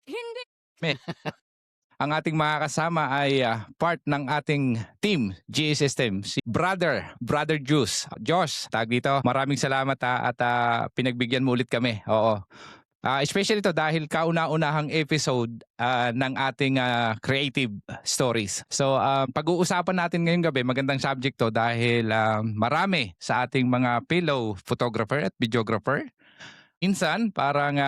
Hindi. Ang ating mga kasama ay part ng ating team, GA System, si Brother Juice. Josh, tag dito, maraming salamat at pinagbigyan mo ulit kami. Oo. Especially ito dahil kauna-unahang episode ng ating creative stories. So pag-uusapan natin ngayong gabi, magandang subject to dahil marami sa ating mga fellow photographer at videographer. Minsan parang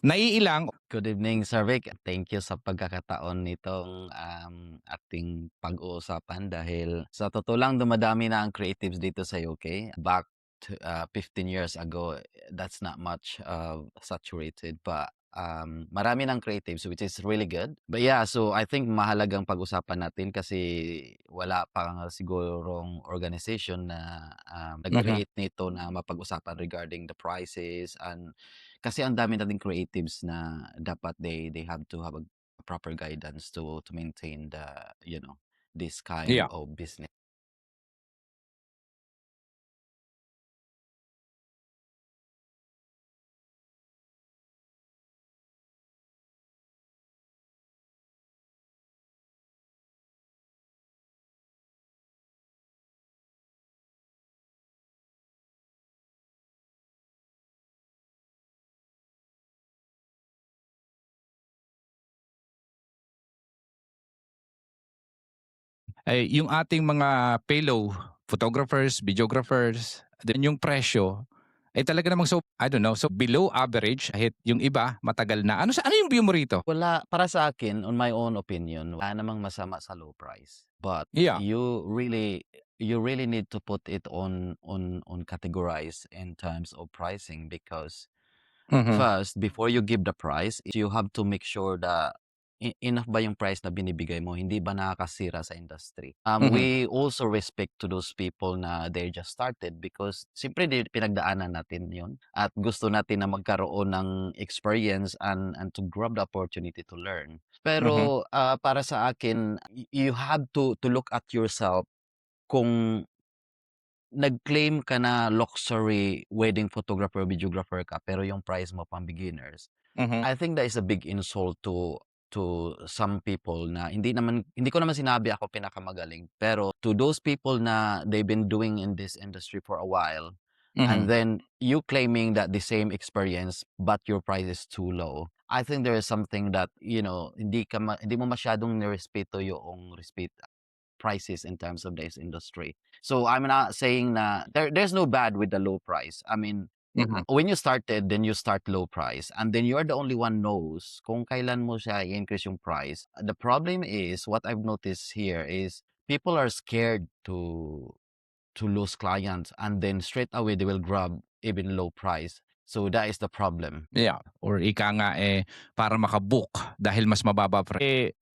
naiilang. Good evening, Sir Vic. Thank you sa pagkakataon nitong ating pag-uusapan dahil sa totoo lang dumadami na ang creatives dito sa UK. Back to, 15 years ago, that's not much saturated, but marami ng creatives which is really good. But yeah, so I think mahalagang pag-usapan natin kasi wala pa nga sigurong organization na nag-create nito na mapag-usapan regarding the prices and kasi ang dami nating creatives na dapat they have to have a proper guidance to maintain the, this kind Yeah. of business. Yung ating mga fellow photographers, videographers, then yung presyo ay talaga namang so I don't know, so below average kahit yung iba matagal na. Ano yung view mo rito? Wala, para sa akin, on my own opinion, wala namang masama sa low price. But Yeah. you really need to put it on categorize in terms of pricing because first, before you give the price, you have to make sure that enough ba yung price na binibigay mo, hindi ba nakakasira sa industry. We also respect to those people na they just started because siyempre pinagdaanan natin yun at gusto natin na magkaroon ng experience and to grab the opportunity to learn. Pero para sa akin, you have to look at yourself kung nag-claim ka na luxury wedding photographer, videographer ka, pero yung price mo pang beginners. I think that is a big insult to some people na hindi ko naman sinabi ako pinakamagaling, pero to those people na they've been doing in this industry for a while, and then you claiming that the same experience but your price is too low. I think there is something that, hindi mo masyadong nirespeto yung prices in terms of this industry. So I'm not saying na there's no bad with the low price. I mean, when you started, then you start low price and then you're the only one knows kung kailan mo siya i-increase yung price. The problem is what I've noticed here is people are scared to lose clients and then straight away they will grab even low price. So that is the problem. Yeah, or ika nga para makabook dahil mas mababa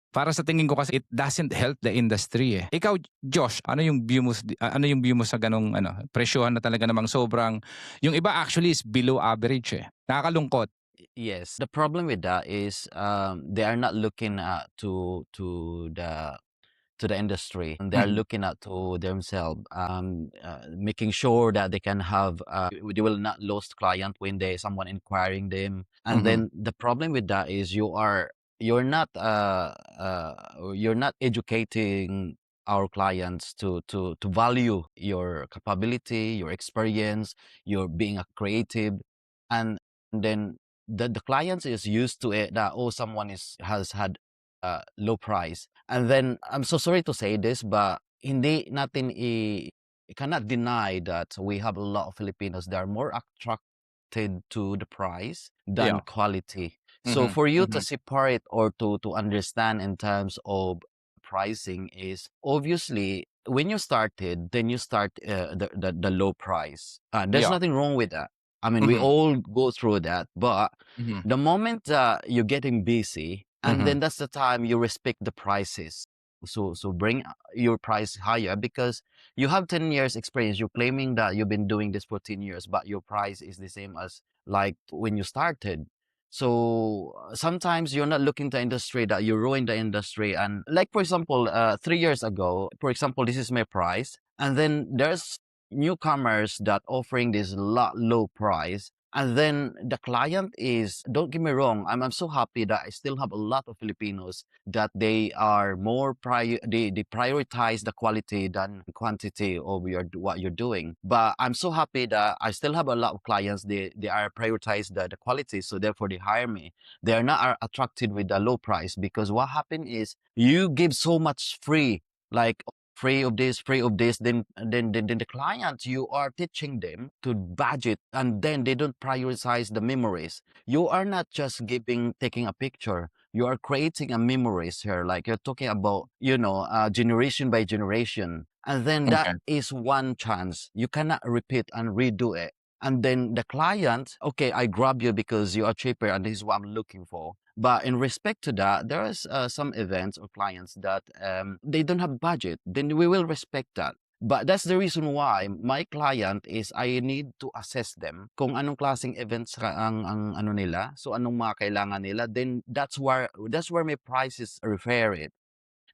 para sa tingin ko kasi it doesn't help the industry eh. Ikaw, Josh, ano yung view mo sa ganong presyohan na talaga namang sobrang yung iba actually is below average eh. Nakakalungkot. Yes, the problem with that is they are not looking at to the industry. They are looking at to themselves, making sure that they can have they will not lose client when someone inquiring them. And then the problem with that is you're not educating our clients to value your capability, your experience, your being a creative, and then the clients is used to it that someone has had low price. And then I'm so sorry to say this, but hindi natin cannot deny that we have a lot of Filipinos that are more attracted to the price than Yeah. quality. So for you to separate or to understand in terms of pricing is obviously when you started, then you start the low price. There's Yeah. nothing wrong with that. I mean, we all go through that, but the moment you're getting busy, and then that's the time you respect the prices. So bring your price higher because you have 10 years experience. You're claiming that you've been doing this for 10 years, but your price is the same as like when you started. So sometimes you're not looking to industry that you ruin the industry. And like, for example, 3 years ago, for example, this is my price. And then there's newcomers that offering this lot low price. And then the client is, don't get me wrong, I'm so happy that I still have a lot of Filipinos that they are more they prioritize the quality than quantity of what you're doing. But I'm so happy that I still have a lot of clients, they are prioritize the quality, so therefore they hire me. They are not attracted with the low price, because what happened is you give so much free, like free of this, then the client, you are teaching them to budget, and then they don't prioritize the memories. You are not just taking a picture. You are creating a memories here. Like you're talking about, generation by generation. And then that Okay. is one chance. You cannot repeat and redo it. And then the client, okay, I grab you because you are cheaper and this is what I'm looking for. But in respect to that, there is some events or clients that they don't have budget. Then we will respect that. But that's the reason why my client is I need to assess them kung anong klaseng events ang ano nila, so anong mga kailangan nila. Then that's where my prices refer it.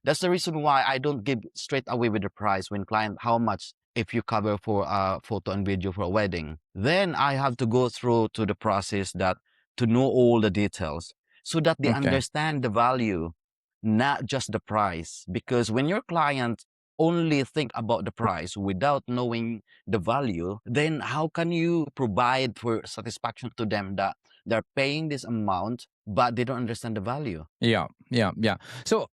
That's the reason why I don't give straight away with the price when client how much if you cover for a photo and video for a wedding. Then I have to go through to the process that to know all the details so that they Okay. understand the value, not just the price. Because when your client only think about the price without knowing the value, then how can you provide for satisfaction to them that they're paying this amount but they don't understand the value? Yeah. So,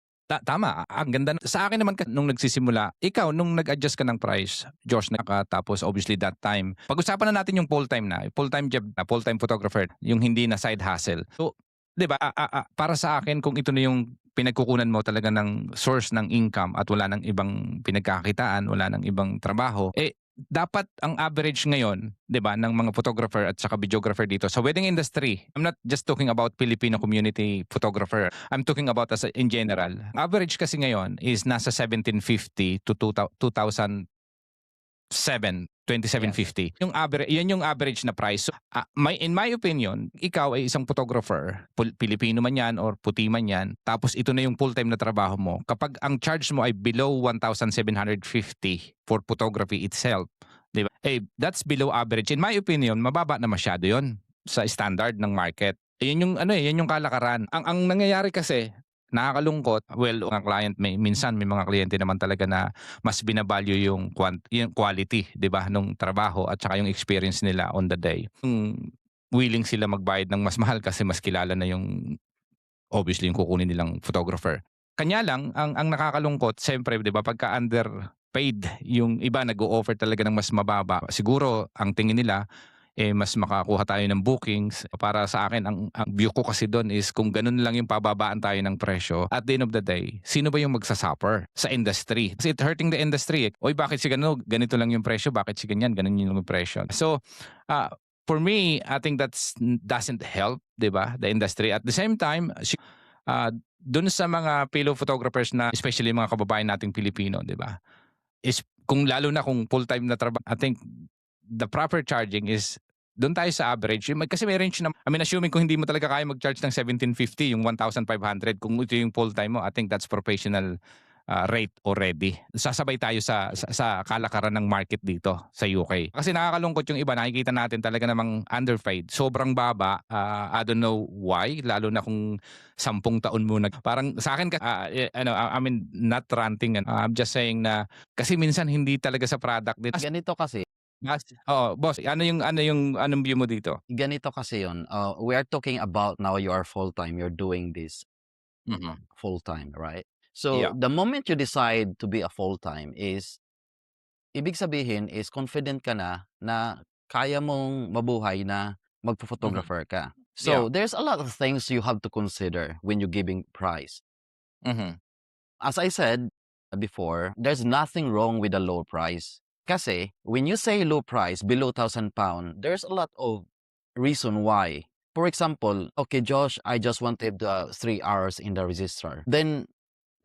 tama. Ang ganda. Sa akin naman, nung nagsisimula, ikaw, nung nag-adjust ka ng price, Josh, nakatapos, obviously, that time. Pag-usapan na natin yung full-time na, full-time job na, full-time photographer, yung hindi na side hustle. So, di ba, para sa akin, kung ito na yung pinagkukunan mo talaga ng source ng income at wala ng ibang pinagkakitaan, wala ng ibang trabaho, dapat ang average ngayon, 'di ba, ng mga photographer at saka videographer dito sa wedding industry. I'm not just talking about Filipino community photographer. I'm talking about in general. Average kasi ngayon is nasa 1750 to 2007, 2750. Yung average, yan yung average na price. So, in my opinion, ikaw ay isang photographer, Pilipino man yan or puti man yan, tapos ito na yung full-time na trabaho mo. Kapag ang charge mo ay below 1,750 for photography itself, di ba? That's below average. In my opinion, mababa na masyado yon sa standard ng market. Yan yung yan yung kalakaran. Ang nangyayari kasi, nakakalungkot, well, ang client minsan may mga kliyente naman talaga na mas binavalue yung quality, 'di ba, nung trabaho at saka yung experience nila on the day. Willing sila magbayad ng mas mahal kasi mas kilala na yung obviously yung kukunin nilang photographer. Kanya lang ang nakakalungkot, siyempre, 'di ba, pagka underpaid yung iba nag-o-offer talaga ng mas mababa. Siguro ang tingin nila mas makakuha tayo ng bookings. Para sa akin, ang view ko kasi doon is kung ganun lang yung pababaan tayo ng presyo, at the end of the day, sino ba yung magsasuffer sa industry? Kasi it's hurting the industry. Oy, bakit si ganito lang yung presyo? Bakit si ganyan? Ganun yung presyo. So, for me, I think doesn't help, di ba, the industry. At the same time, doon sa mga fellow photographers na, especially mga kababayan nating Pilipino, di ba, is kung lalo na kung full-time na trabaho, I think the proper charging is doon tayo sa average. Kasi may range na, assuming kung hindi mo talaga kaya mag-charge ng 1750, yung 1,500, kung ito yung full-time mo, I think that's professional rate already. Sasabay tayo sa kalakaran ng market dito sa UK. Kasi nakakalungkot yung iba, nakikita natin talaga namang underpaid. Sobrang baba. I don't know why, lalo na kung 10 taon mo parang sa akin, not ranting. I'm just saying na, kasi minsan hindi talaga sa product din. Ganito kasi, Oo, boss, anong view mo dito? ganito kasi yun. We are talking about now you are full-time. You're doing this full-time, right? So, Yeah. the moment you decide to be a full-time is, ibig sabihin is confident ka na kaya mong mabuhay na magpo-photographer ka. So, there's a lot of things you have to consider when you're giving price. As I said before, there's nothing wrong with a low price. Kasi, when you say low price, below £1,000, there's a lot of reason why. For example, okay, Josh, I just wanted 3 hours in the registrar. Then,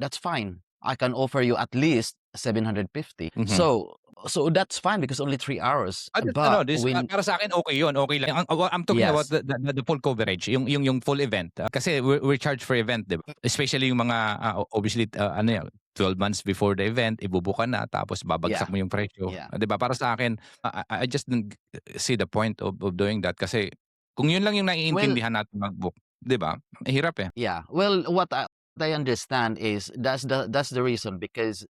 that's fine. I can offer you at least 750. So that's fine because only 3 hours. But para sa akin, okay yun. Okay lang. I'm talking about the full coverage, yung full event. Kasi we charge for event, diba? Especially yung mga, obviously, 12 months before the event, ibubuka na tapos babagsak Yeah. mo yung presyo. Yeah. 'Di ba para sa akin, I just don't see the point of doing that kasi kung yun lang yung Well, naiintindihan natin mag-book, 'di ba? Mahirap eh. yeah. Well, what I understand is that's the reason because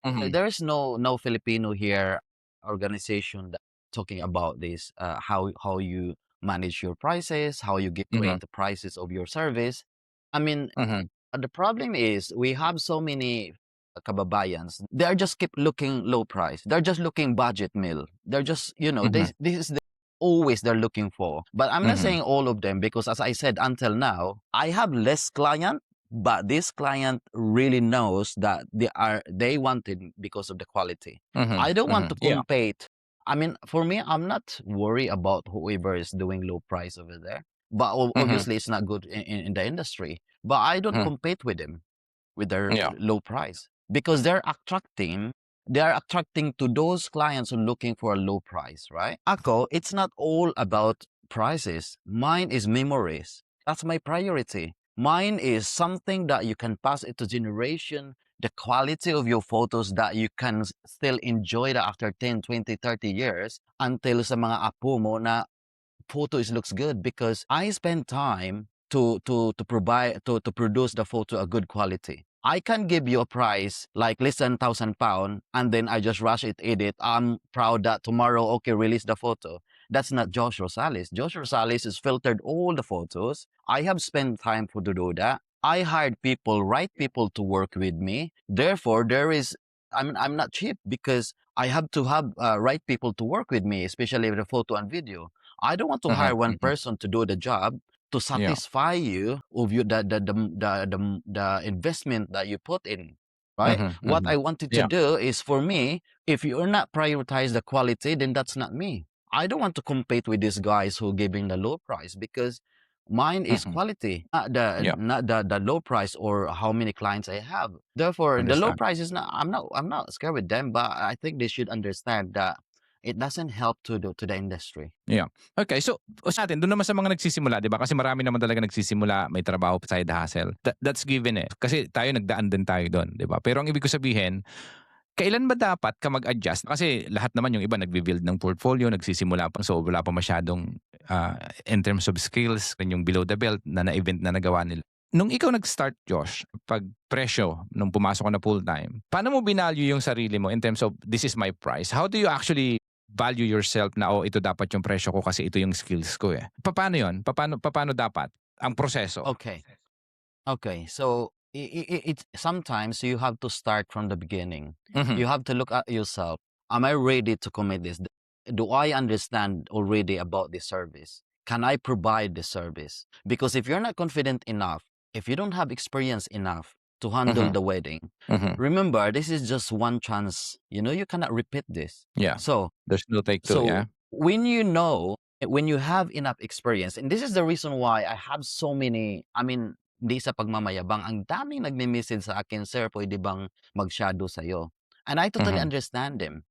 Mhm, there is no Filipino here organization that talking about this, how you manage your prices, how you mhm, create the prices of your service. I mean, mhm, the problem is we have so many kababayans. They are just keep looking low price. They're just looking budget meal. They're just mhm, this is always they're looking for. But I'm not mhm, saying all of them because as I said until now, I have less client, but this client really knows that they wanted because of the quality. mhm, I don't want mhm. to Yeah. compete. I mean, for me, I'm not worried about whoever is doing low price over there. But Mhm, obviously, it's not good in the industry. But I don't mhm. compete with them with their Yeah. low price because they are attracting to those clients who are looking for a low price, right? Ako, it's not all about prices. Mine is memories. That's my priority. Mine is something that you can pass it to generation, the quality of your photos that you can still enjoy that after 10, 20, 30 years until sa mga apo mo na photos looks good because I spend time to provide to produce the photo a good quality. I can give you a price like less than £1,000 and then I just rush it, edit. I'm proud that tomorrow, okay, release the photo. That's not Josh Rosales. Josh Rosales has filtered all the photos. I have spent time to do that. I hired people, right people to work with me. Therefore, I'm not cheap because I have to have right people to work with me, especially with the photo and video. I don't want to Mhm, hire one mhm. person to do the job to Yeah. satisfy you of you the investment that you put in. Right? Mhm, What mhm. I wanted to Yeah. do is for me, if you're not prioritize the quality, then that's not me. I don't want to compete with these guys who giving the low price because mine is Mhm. quality, Yeah. not the low price or how many clients I have. Therefore, the low Understand. price is not. I'm not scared with them, but I think they should understand that it doesn't help to the industry. Yeah. Okay, so sa atin dun naman sa mga nagsisimula, 'di ba? Kasi marami naman talaga nagsisimula, may trabaho, side hustle. That's given eh. Kasi tayo nagdaan din tayo do'n, 'di ba? Pero ang ibig ko sabihin, kailan ba dapat ka mag-adjust? Kasi lahat naman yung iba nagbi-build ng portfolio, nagsisimula pa, so wala pa masyadong in terms of skills, yung below the belt na event na nagawa nila. Nung ikaw nag-start, Josh, pag presyo, nung pumasok ka na full-time, paano mo binalue yung sarili mo in terms of, this is my price? How do you actually value yourself na, oh, ito dapat yung presyo ko kasi ito yung skills ko eh. Paano yun? Paano dapat? Ang proseso? Okay. Okay, so it's sometimes you have to start from the beginning. Mhm, You have to look at yourself. Am I ready to commit this? Do I understand already about this service? Can I provide the service? Because if you're not confident enough, if you don't have experience enough to handle mhm, the wedding, mhm. remember this is just one chance. You cannot repeat this. Yeah. So There's no take two, so yeah? when you have enough experience, and this is the reason why I have so many, I mean, di sa pagmamayabang, ang daming nagme-message sa akin, "Sir, pwede bang mag-shadow sa'yo?" And I totally Mhm, understand them.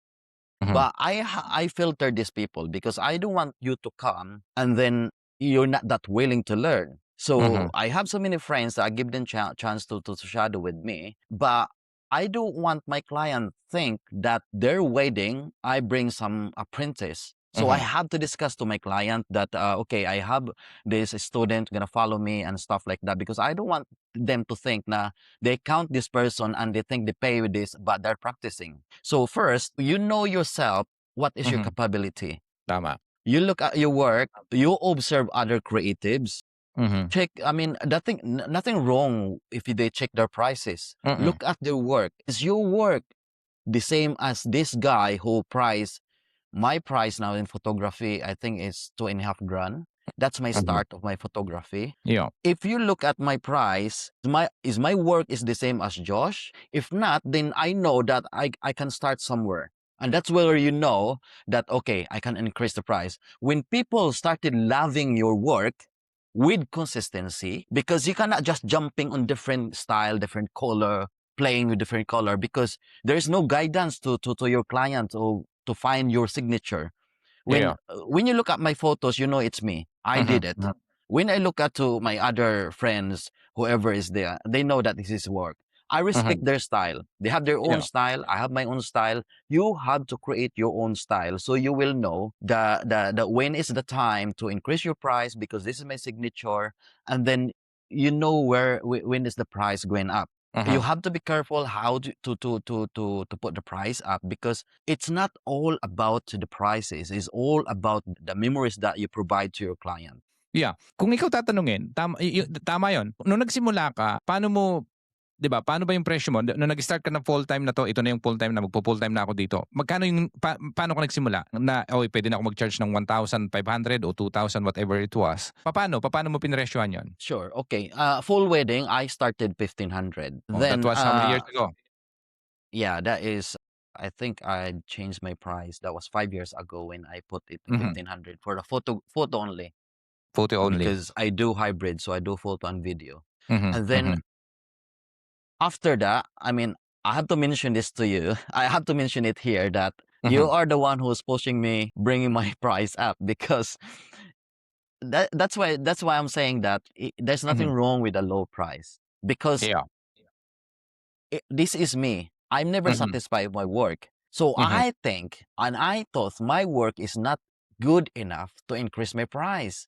mhm, But I filter these people because I don't want you to come and then you're not that willing to learn. So mhm, I have so many friends that I give them chance to shadow with me, but I don't want my client think that their wedding I bring some apprentice. So I mhm, have to discuss to my client that okay, I have this student gonna follow me and stuff like that because I don't want them to think na they count this person and they think they pay with this, but they're practicing. So first, you know yourself, what is your mhm. capability? Tama. You look at your work, you observe other creatives. Mhm, Check, I mean, nothing wrong if they check their prices. mm, Look at their work. Is your work the same as this guy who my price now in photography, I think is 2.5 grand. That's my mhm. start of my photography. Yeah. If you look at my price, my work is the same as Josh? If not, then I know that I can start somewhere. And that's where you know that, okay, I can increase the price. When people started loving your work with consistency, because you cannot just jumping on different style, different color, playing with different color, because there's no guidance to your client or to find your signature. Yeah. When you look at my photos, you know it's me. I Mhm, did it. mhm, When I look at to my other friends, whoever is there, they know that this is work. I respect Mhm. their style. They have their own Yeah. style. I have my own style. You have to create your own style so you will know the when is the time to increase your price because this is my signature, and then you know when is the price going up. You Mhm. have to be careful how to put the price up because it's not all about the prices. It's all about the memories that you provide to your client. Yeah. Kung ikaw tatanungin, tama 'yun. Nung nagsimula ka, paano mo 'di ba, paano ba yung presyo mo nung nag-start ka ng full-time na 'to, ito na yung full-time na magfu-full-time na ako dito. Magkano yung paano ka nagsimula na, "Okey, puwede na ako mag-charge ng 1,500 o 2,000 whatever it was." Papaano mo pinresyohan 'yun? Sure. Okay. Full wedding, I started 1,500. Oh, that Then, was how many years ago? yeah, that is, I think I changed my price. That was 5 years ago when I put it Mhm. 1,500 for the photo only Photo only. because I do hybrid, so I do photo and video. Mhm, And then mhm, after that, I mean, I have to mention this to you. I have to mention it here that you mhm, are the one who's pushing me, bringing my price up because that's why I'm saying that there's nothing mhm. wrong with a low price because Yeah. this is me. I'm never Mhm, satisfied with my work. So mhm, I think and I thought my work is not good enough to increase my price.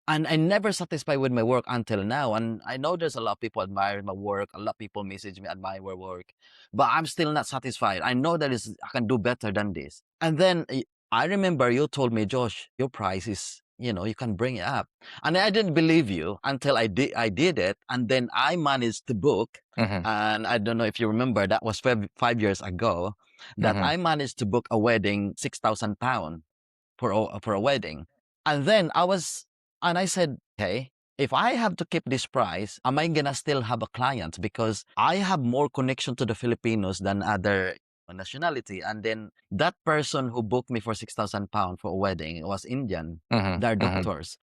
And I never satisfied with my work until now. And I know there's a lot of people admire my work. A lot of people message me, admire my work, but I'm still not satisfied. I know that I can do better than this. And then I remember you told me, Josh, your price is, you can bring it up. And I didn't believe you until I did it. And then I managed to book. mhm, And I don't know if you remember, that was 5 years ago that mhm, I managed to book a wedding, £6,000 for a wedding. And then I said, okay, if I have to keep this price, am I gonna still have a client? Because I have more connection to the Filipinos than other nationality. And then that person who booked me for £6,000 for a wedding was Indian. mhm, They're mhm, doctors.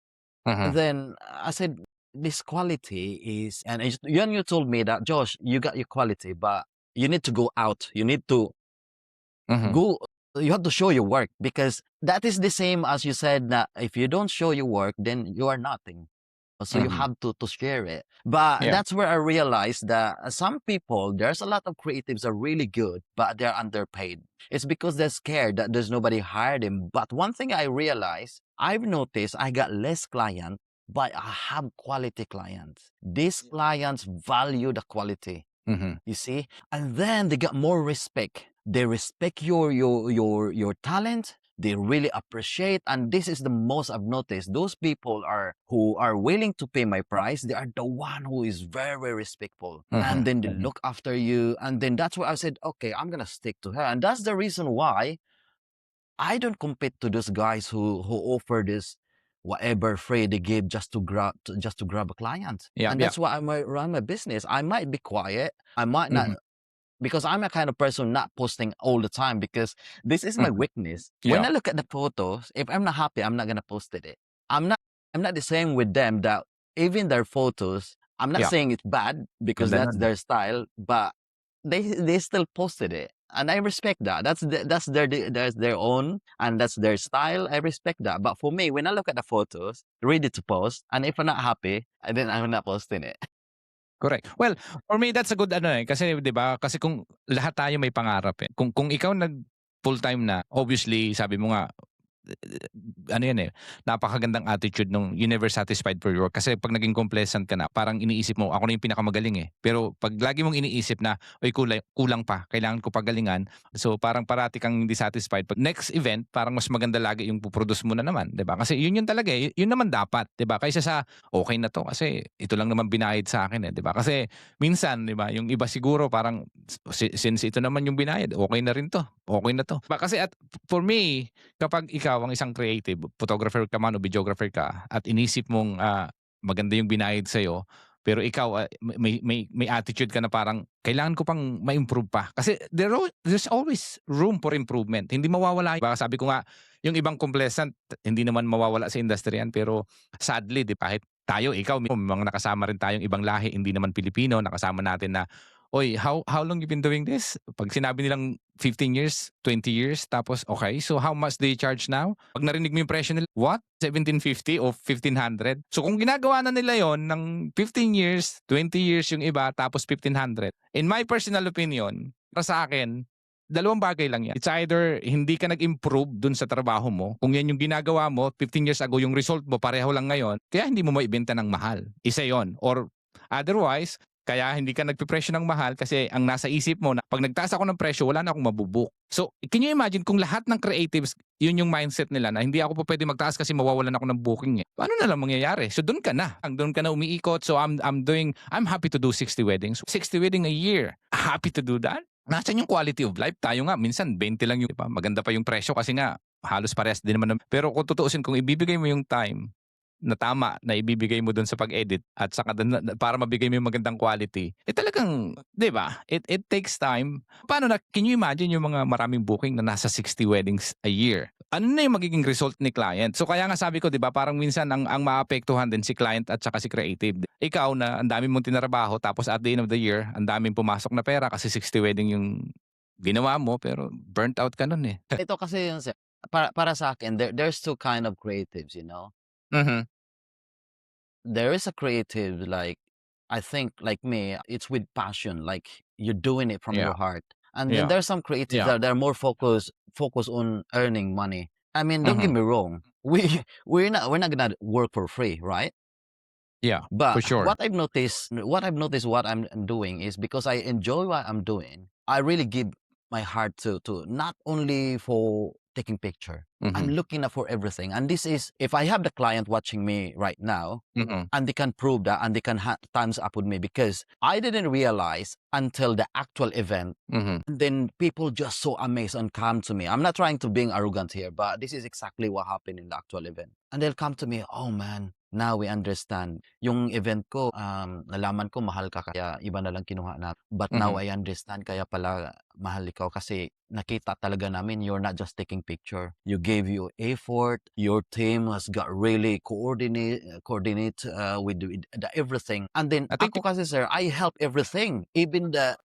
mhm, Then I said, this quality is, and you told me that, Josh, you got your quality, but you need to go out. You need to mhm, go you have to show your work because that is the same as you said that if you don't show your work then you are nothing, so you mhm. have to share it. But Yeah. that's where I realized that some people, there's a lot of creatives are really good but they're underpaid. It's because they're scared that there's nobody hired them. But one thing I realized, I've noticed I got less clients but I have quality clients. These clients value the quality, Mhm, you see, and then they got more respect. They respect your talent. They really appreciate, and this is the most I've noticed. Those people are who are willing to pay my price. They are the one who is very, very respectful, and mhm, then they mhm, look after you. And then that's why I said, okay, I'm gonna stick to her, and that's the reason why I don't compete to those guys who offer this whatever free they give just to grab a client. Yep, And yep. that's why I might run my business. I might be quiet. I might not, Mhm, because I'm a kind of person not posting all the time because this is my mhm. weakness. When Yeah. I look at the photos, if I'm not happy, I'm not gonna post it. I'm not I'm not the same with them that even their photos, I'm not Yeah. saying it's bad because Ganda that's nun. their style, but they still posted it. And I respect that. That's their own and that's their style. I respect that. But for me, when I look at the photos, ready to post, and if I'm not happy, then I'm not posting it. Correct. Well, for me that's a good ano, eh, kasi 'di ba, kasi kung lahat tayo may pangarap, eh. Kung ikaw full-time na, obviously sabi mo nga ano yan, eh, napakagandang attitude nung you never satisfied for your work. Kasi 'pag naging complacent ka na, parang iniisip mo, ako na yung pinakamagaling, eh. Pero 'pag lagi mong iniisip na, "Uy, kulang pa, kailangan ko pagalingan." So, parang parati kang hindi satisfied. 'Pag next event, parang mas maganda lagi yung mo na naman, 'di ba? Kasi yun talaga, eh, yun naman dapat, 'di ba? Kaysa sa, "Okey na 'to kasi ito lang naman binayad sa akin, eh." 'Di ba? Kasi minsan, 'di ba, yung iba siguro parang since ito naman yung binayad, okey na rin 'to, okey na 'to. Kasi for me, kapag ikaw ang isang creative, photographer ka man o videographer ka at inisip mong, maganda yung binayad sa'yo, pero ikaw, may attitude ka na parang, "Kailangan ko pang ma-improve pa." Kasi there's always room for improvement. Hindi mawawala baka sabi ko nga, yung ibang complacent hindi naman mawawala sa industry yan, pero sadly 'di ba, kahit tayo, ikaw, may mga nakasama rin tayong ibang lahi, hindi naman Pilipino, nakasama natin na "Oy, how long you been doing this?" 'Pag sinabi nilang 15 years, 20 years, tapos, "Okay, so how much do you charge now?" 'Pag narinig mo yung presyo nila, "What? 1,750 o 1,500?" So kung ginagawa na nila yon ng 15 years, 20 years yung iba, tapos 1,500, in my personal opinion, para sa akin, dalawang bagay lang yan. It's either hindi ka nag-improve dun sa trabaho mo, kung yan yung ginagawa mo, 15 years ago, yung result mo pareho lang ngayon, kaya hindi mo maibenta ng mahal. Isa yon. Or otherwise, kaya hindi ka nagpipresyo ng mahal kasi ang nasa isip mo na pag nagtaas ako ng presyo, wala na akong mabubook. So, can you imagine kung lahat ng creatives, yun yung mindset nila na hindi ako pa pwede magtaas kasi mawawalan ako ng booking eh. Paano na lang mangyayari? So, doon ka na. Doon ka na umiikot. So, I'm happy to do 60 weddings. 60 wedding a year. Happy to do that. Nasaan yung quality of life? Tayo nga, minsan 20 lang yung, diba? Maganda pa yung presyo kasi nga, halos parehas din naman. Pero kung tutuusin, kung ibibigay mo yung time na tama na ibibigay mo doon sa pag-edit at saka para mabigay mo yung magandang quality, talagang, 'di ba? It takes time. Paano na, can you imagine yung mga maraming booking na nasa 60 weddings a year? Ano na yung magiging result ni client? So kaya nga sabi ko, 'di ba, parang minsan ang maapektuhan din si client at saka si creative. Ikaw na ang dami mong tinrabaho tapos at the end of the year, ang daming pumasok na pera kasi 60 wedding yung ginawa mo pero burnt out ka nun eh. Ito kasi yun, sir, para sa akin, there's two kind of creatives, you know? Mhm. There is a creative, like, I think, like me, it's with passion, like you're doing it from Yeah. your heart. And then Yeah. there's some creatives Yeah. that they're more focused on earning money. I mean, don't get Mhm. me wrong. We're not gonna work for free, right? Yeah, for But sure. what I've noticed what I'm doing is because I enjoy what I'm doing, I really give my heart to not only for taking picture. I'm Mhm. looking for everything. And this is, if I have the client watching me right now, Mhm. and they can prove that, and they can thumbs up with me, because I didn't realize until the actual event. Mhm. And then people just so amazed and come to me. I'm not trying to being arrogant here, but this is exactly what happened in the actual event. And they'll come to me, "Oh man, now we understand. Yung event ko, nalaman ko mahal ka kaya iba na lang kinuha na. But now Mhm. I understand kaya pala mahal ikaw kasi nakita talaga namin you're not just taking picture. You gave your effort. Your team has got really coordinate with the everything. And then I think ako kasi, sir, I help everything, even the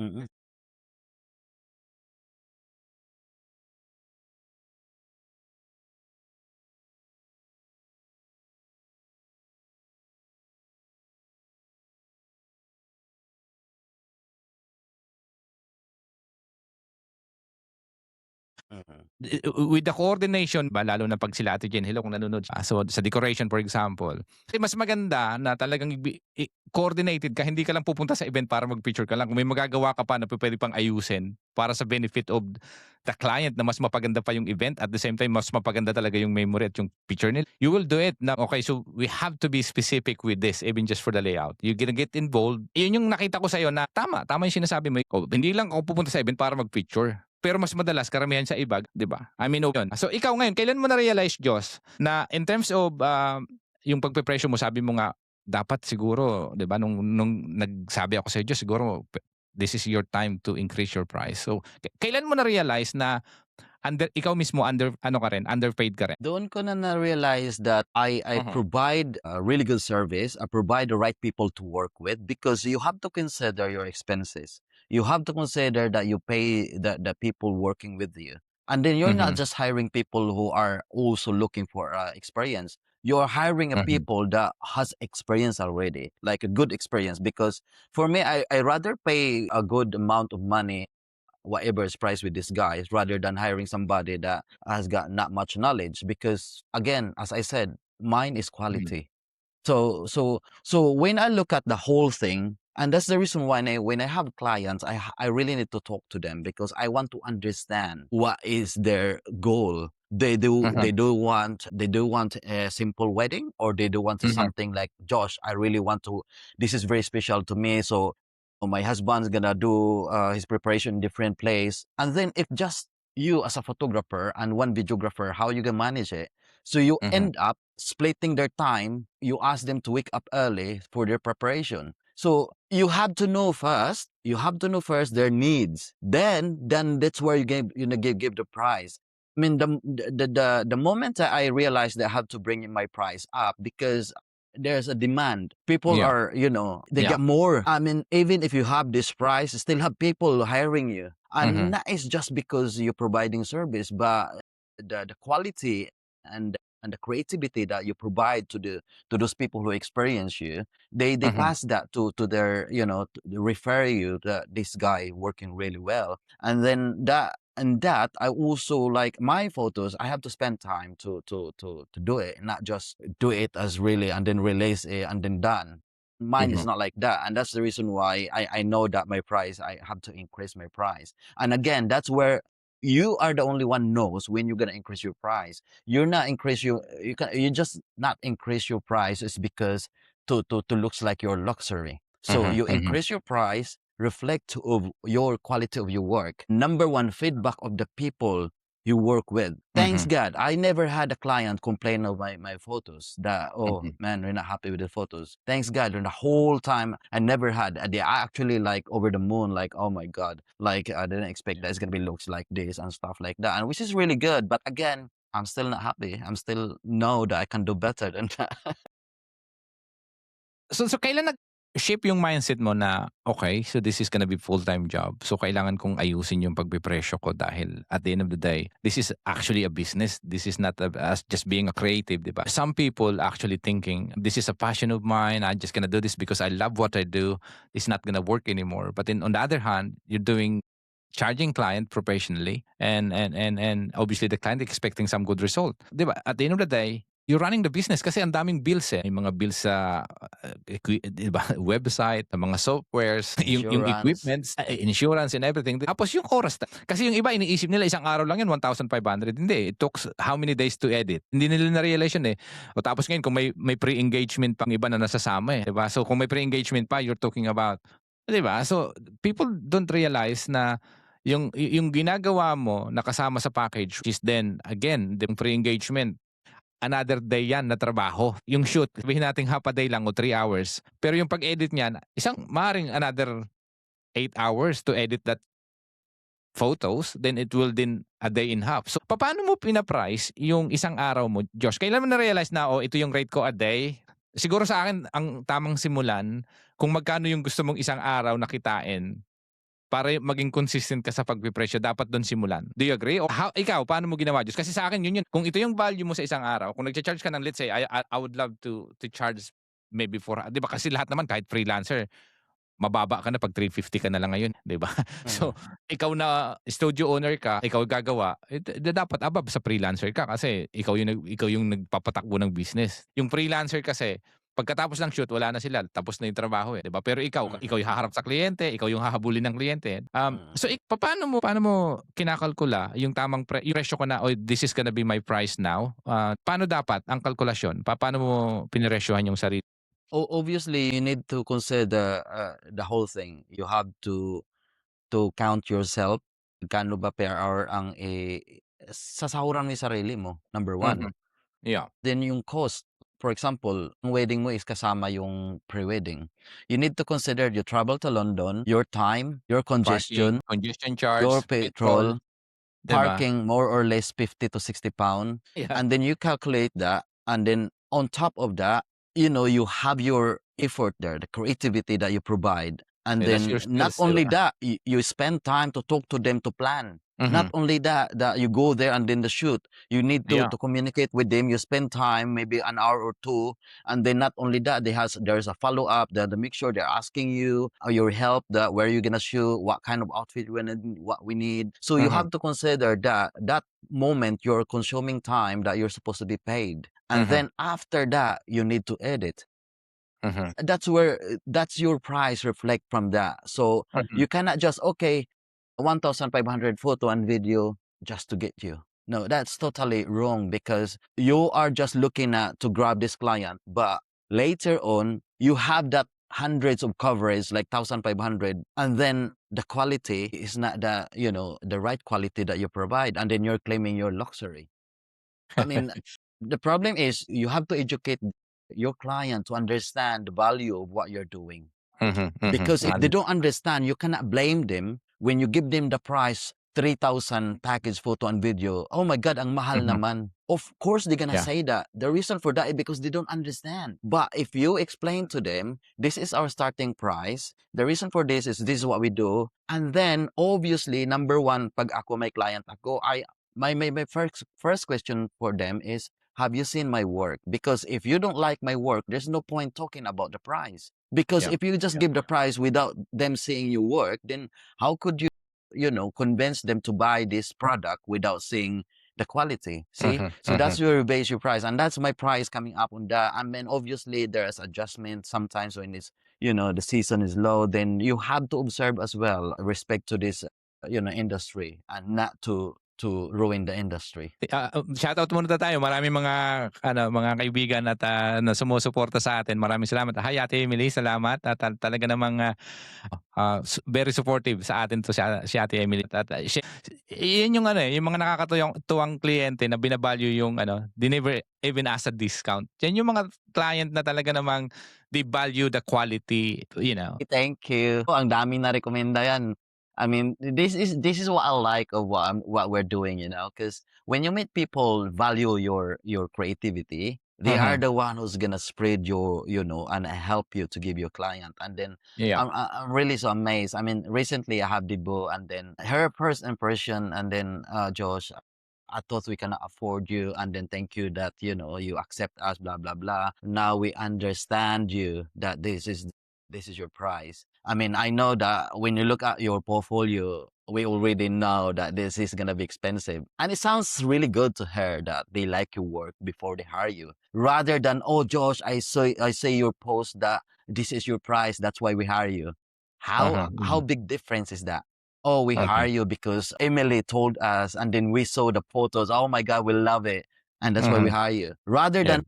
mm. Mm. with the coordination ba, lalo na 'pag sila Ate Jen, hello kung nanonood siya. So sa decoration for example, kasi mas maganda na talagang coordinated ka, hindi ka lang pupunta sa event para mag-picture ka lang. Kung may magagawa ka pa na pupuwede pang ayusin para sa benefit of the client na mas mapaganda pa yung event, at the same time mas mapaganda talaga yung memory at yung picture nila, you will do it na, okay, so we have to be specific with this even just for the layout. You're gonna get involved. Yun yung nakita ko sa'yo na tama yung sinasabi mo. Hindi lang ako pupunta sa event para mag-picture. Pero mas madalas karamihan sa iba, 'di ba? I mean, yun. So ikaw ngayon, kailan mo na-realize, Joss, na in terms of yung pagpepresyo mo, sabi mo nga dapat siguro, 'di ba, nung nagsabi ako sa Diyos, siguro this is your time to increase your price. So kailan mo na-realize na ikaw mismo underpaid ka rin? Doon ko na-realize that I Mhm. provide a really good service. I provide the right people to work with, because you have to consider your expenses. You have to consider that you pay the people working with you. And then you're not Mhm. just hiring people who are also looking for experience. You're hiring a Mhm. people that has experience already, like a good experience. Because for me, I rather pay a good amount of money, whatever is priced with these guys, rather than hiring somebody that has got not much knowledge. Because again, as I said, mine is Mhm. quality. So when I look at the whole thing, and that's the reason why when I have clients, I really need to talk to them, because I want to understand what is their goal. Mhm. They do want a simple wedding, or they do want Mhm. something like, Josh, I really want to. This is very special to me, so my husband's gonna do his preparation in different place. And then if just you as a photographer and one videographer, how you can manage it? So you Mhm. end up splitting their time. You ask them to wake up early for their preparation. So you have to know first. You have to know first their needs. Then that's where you give the price. I mean, the moment that I realized that I have to bring in my price up, because there's a demand. People Yeah. are, they Yeah. get more. I mean, even if you have this price, still have people hiring you. Mhm. And that is just because you're providing service, but the quality and the creativity that you provide to those people who experience you, they Mhm. pass that to their, refer you that this guy working really well. And then that I also like my photos. I have to spend time to do it, not just do it as really and then release it and then done. Mine is Mhm. not like that, and that's the reason why I know that my price, I have to increase my price. And again, that's where you are the only one knows when you're gonna increase your price. You're not increase your you just not increase your price is because to looks like your luxury. So Mhm. you Mhm. increase your price reflect of your quality of your work. Number one feedback of the people you work with. Thanks Mhm. God, I never had a client complain of my photos that, oh Mhm. man, we're not happy with the photos. Thanks God, during the whole time, I never had. They are actually like over the moon, like, oh my God, like I didn't expect that it's going to be looks like this and stuff like that. And which is really good. But again, I'm still not happy. I'm still know that I can do better than that. So kailan nag-shift yung mindset mo na, "Okay, so this is gonna be full-time job. So kailangan kong ayusin yung pagpepresyo ko dahil at the end of the day, this is actually a business. This is not as just being a creative," 'di ba? Some people actually thinking, "This is a passion of mine. I'm just gonna do this because I love what I do. It's not gonna work anymore." But then on the other hand, you're charging client professionally and obviously the client expecting some good result. 'Di ba? At the end of the day, you're running the business kasi ang daming bills eh. May mga bills sa 'di ba, website, mga softwares, yung Insurance. equipments, insurance and everything. Tapos yung oras kasi yung iba iniisip nila isang araw lang yun 1,500. Hindi, it took how many days to edit. Hindi nila na-realize yun eh. O tapos ngayon kung may pre-engagement pang iba na nasasama eh, 'di ba? So kung may pre-engagement pa, you're talking about 'di ba? So people don't realize na yung ginagawa mo na kasama sa package is then again, yung pre-engagement, another day yan na trabaho. Yung shoot, sabihin natin half a day lang o 3 hours. Pero yung pag-edit niyan, maaaring another 8 hours to edit that photos, then it will din a day and half. So, paano mo pina-price yung isang araw mo, Josh? Kailan mo na-realize na, oh, ito yung rate ko a day? Siguro sa akin, ang tamang simulan, kung magkano yung gusto mong isang araw na kitain, para maging consistent ka sa pagpipresyo, dapat do'n simulan. Do you agree? O ikaw, paano mo ginawa, Diyos? Kasi sa akin yun. Kung ito yung value mo sa isang araw, kung nagcha-charge ka ng let's say, I would love to charge maybe for 'di ba kasi lahat naman kahit freelancer, mababa ka na 'pag 350 ka na lang ngayon, 'di ba? So, Mhm. ikaw na studio owner ka, ikaw gagawa, dapat above sa freelancer ka kasi ikaw yung nagpapatakbo ng business. Yung freelancer kasi pagkatapos ng shoot wala na sila, tapos na yung trabaho, eh, 'di ba? Pero ikaw yung Mhm. haharap sa kliyente, ikaw yung hahabulin ng kliyente. So Mhm. paano mo kinakalkula yung tamang yung presyo ko na, "Oh, this is gonna be my price now." Paano dapat ang kalkulasyon? Paano mo piniresyohan yung sarili? Obviously, you need to consider the whole thing. You have to count yourself. Kano ba per hour ang sasahuran mo yung sarili mo, number Mhm. one. Yeah. Then yung cost. For example, ang wedding mo is kasama yung pre-wedding. You need to consider your travel to London, your time, your Parking, congestion, congestion your charge, petrol, petrol, 'di ba? parking more or less 50 to 60 pound. Yeah. And then you calculate that. And then on top of that, you have your effort there, the creativity that you provide. And That's then your not skills, 'di only ba? that, you spend time to talk to them to plan. Not Mhm. only that you go there and then the shoot, you need Yeah. to communicate with them. You spend time, maybe an hour or two, and then not only that, there's a follow up. That make sure they're asking you your help. That where you're gonna shoot, what kind of outfit what we need. So you Mhm. have to consider that moment you're consuming time that you're supposed to be paid, and Mhm. then after that you need to edit. Mhm. That's your price reflect from that. So Mhm. you cannot just, okay, 1,500 photo and video just to get you. No, that's totally wrong because you are just looking at to grab this client, but later on you have that hundreds of coverage like 1,500, and then the quality is not the right quality that you provide, and then you're claiming your luxury. I mean, the problem is you have to educate your client to understand the value of what you're doing. Mhm. Mhm. Because if they don't understand, you cannot blame them when you give them the price 3,000 package photo and video. Oh my God, ang mahal Mhm. naman. Of course, they're gonna Yeah. say that. The reason for that is because they don't understand. But if you explain to them, this is our starting price. The reason for this is what we do. And then, obviously, number one, pag ako may client ako, my first question for them is, have you seen my work? Because if you don't like my work, there's no point talking about the price. Because Yeah. if you just Yeah. give the price without them seeing your work, then how could you convince them to buy this product without seeing the quality? See, Mhm. so Mhm. that's where you base your price, and that's my price coming up on that. I mean, obviously there's adjustment sometimes when it's the season is low. Then you have to observe as well respect to this industry and not to ruin the industry. Shoutout muna tayo. Maraming mga kaibigan at na sumusuporta sa atin. Maraming salamat. Hi Ate Emily, salamat at talaga namang very supportive sa atin to si Ate Emily. At yun yung yung mga nakakatuwang kliyente na binavalue yung they never even ask a discount. Yan yung mga client na talaga namang they value the quality, you know. Thank you. Oh, ang daming na-rekomenda yan. I mean, this is what I like of what we're doing, because when you meet people value your creativity, they are Mhm. the one who's gonna spread and help you to give your client. And then Yeah. I'm really so amazed. I mean, recently I have Debo, and then her first impression, and then Josh, I thought we cannot afford you, and then thank you that you accept us, blah blah blah. Now we understand you that this is your price. I mean, I know that when you look at your portfolio, we already know that this is gonna be expensive. And it sounds really good to her that they like your work before they hire you. Rather than, oh Josh, I say your post that this is your price, that's why we hire you. How Mhm. how Mhm. big difference is that? Oh, we hire Mhm. you because Emily told us, and then we saw the photos. Oh my God, we love it. And that's why we Mhm. hire you. Rather Yeah. than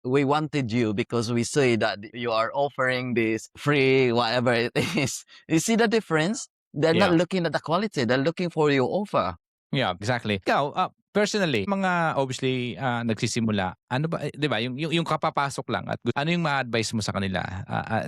we wanted you because we see that you are offering this free, whatever it is. You see the difference? They're not Yeah. looking at the quality. They're looking for your offer. Yeah, exactly. Ikaw, personally, mga obviously nagsisimula, ano ba, 'di ba, yung kapapasok lang at ano yung ma-advice mo sa kanila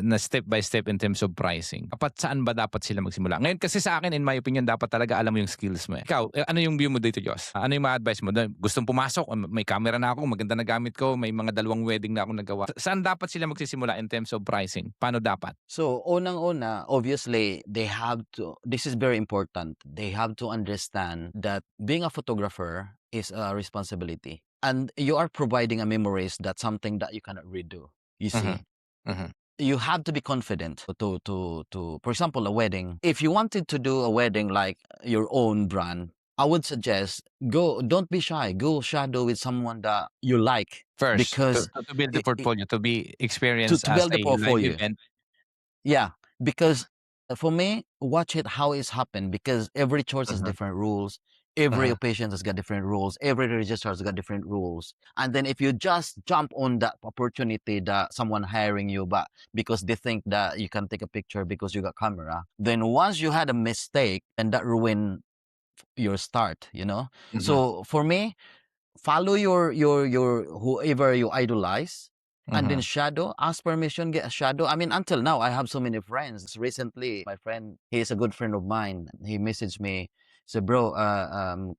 na step by step in terms of pricing? Saan ba dapat sila magsimula? Ngayon kasi sa akin, in my opinion, dapat talaga alam mo yung skills mo. Ikaw, ano yung view mo dito, Diyos? Ano yung ma-advice mo? Gustong pumasok, may camera na ako, maganda na gamit ko, may mga 2 wedding na ako nagawa. Saan dapat sila magsisimula in terms of pricing? Paano dapat? So, unang-una, obviously, they have to, this is very important. They have to understand that being a photographer is a responsibility. And you are providing a memories that's something that you cannot redo. You Mhm. see? Mhm. You have to be confident to for example, a wedding. If you wanted to do a wedding like your own brand, I would suggest don't be shy, go shadow with someone that you like, First, because to build the portfolio, to be experienced to as build the a live portfolio. event. Yeah, because for me, watch it how it's happened, because every church has Mhm. different rules. Every Mhm. occasion has got different rules. Every register has got different rules. And then if you just jump on that opportunity that someone hiring you, but because they think that you can take a picture because you got camera, then once you had a mistake, and that ruin your start. Mhm. So for me, follow your whoever you idolize, and then Mhm. shadow, ask permission, get a shadow. I mean, until now I have so many friends. Recently my friend, he is a good friend of mine, he messaged me, said, bro,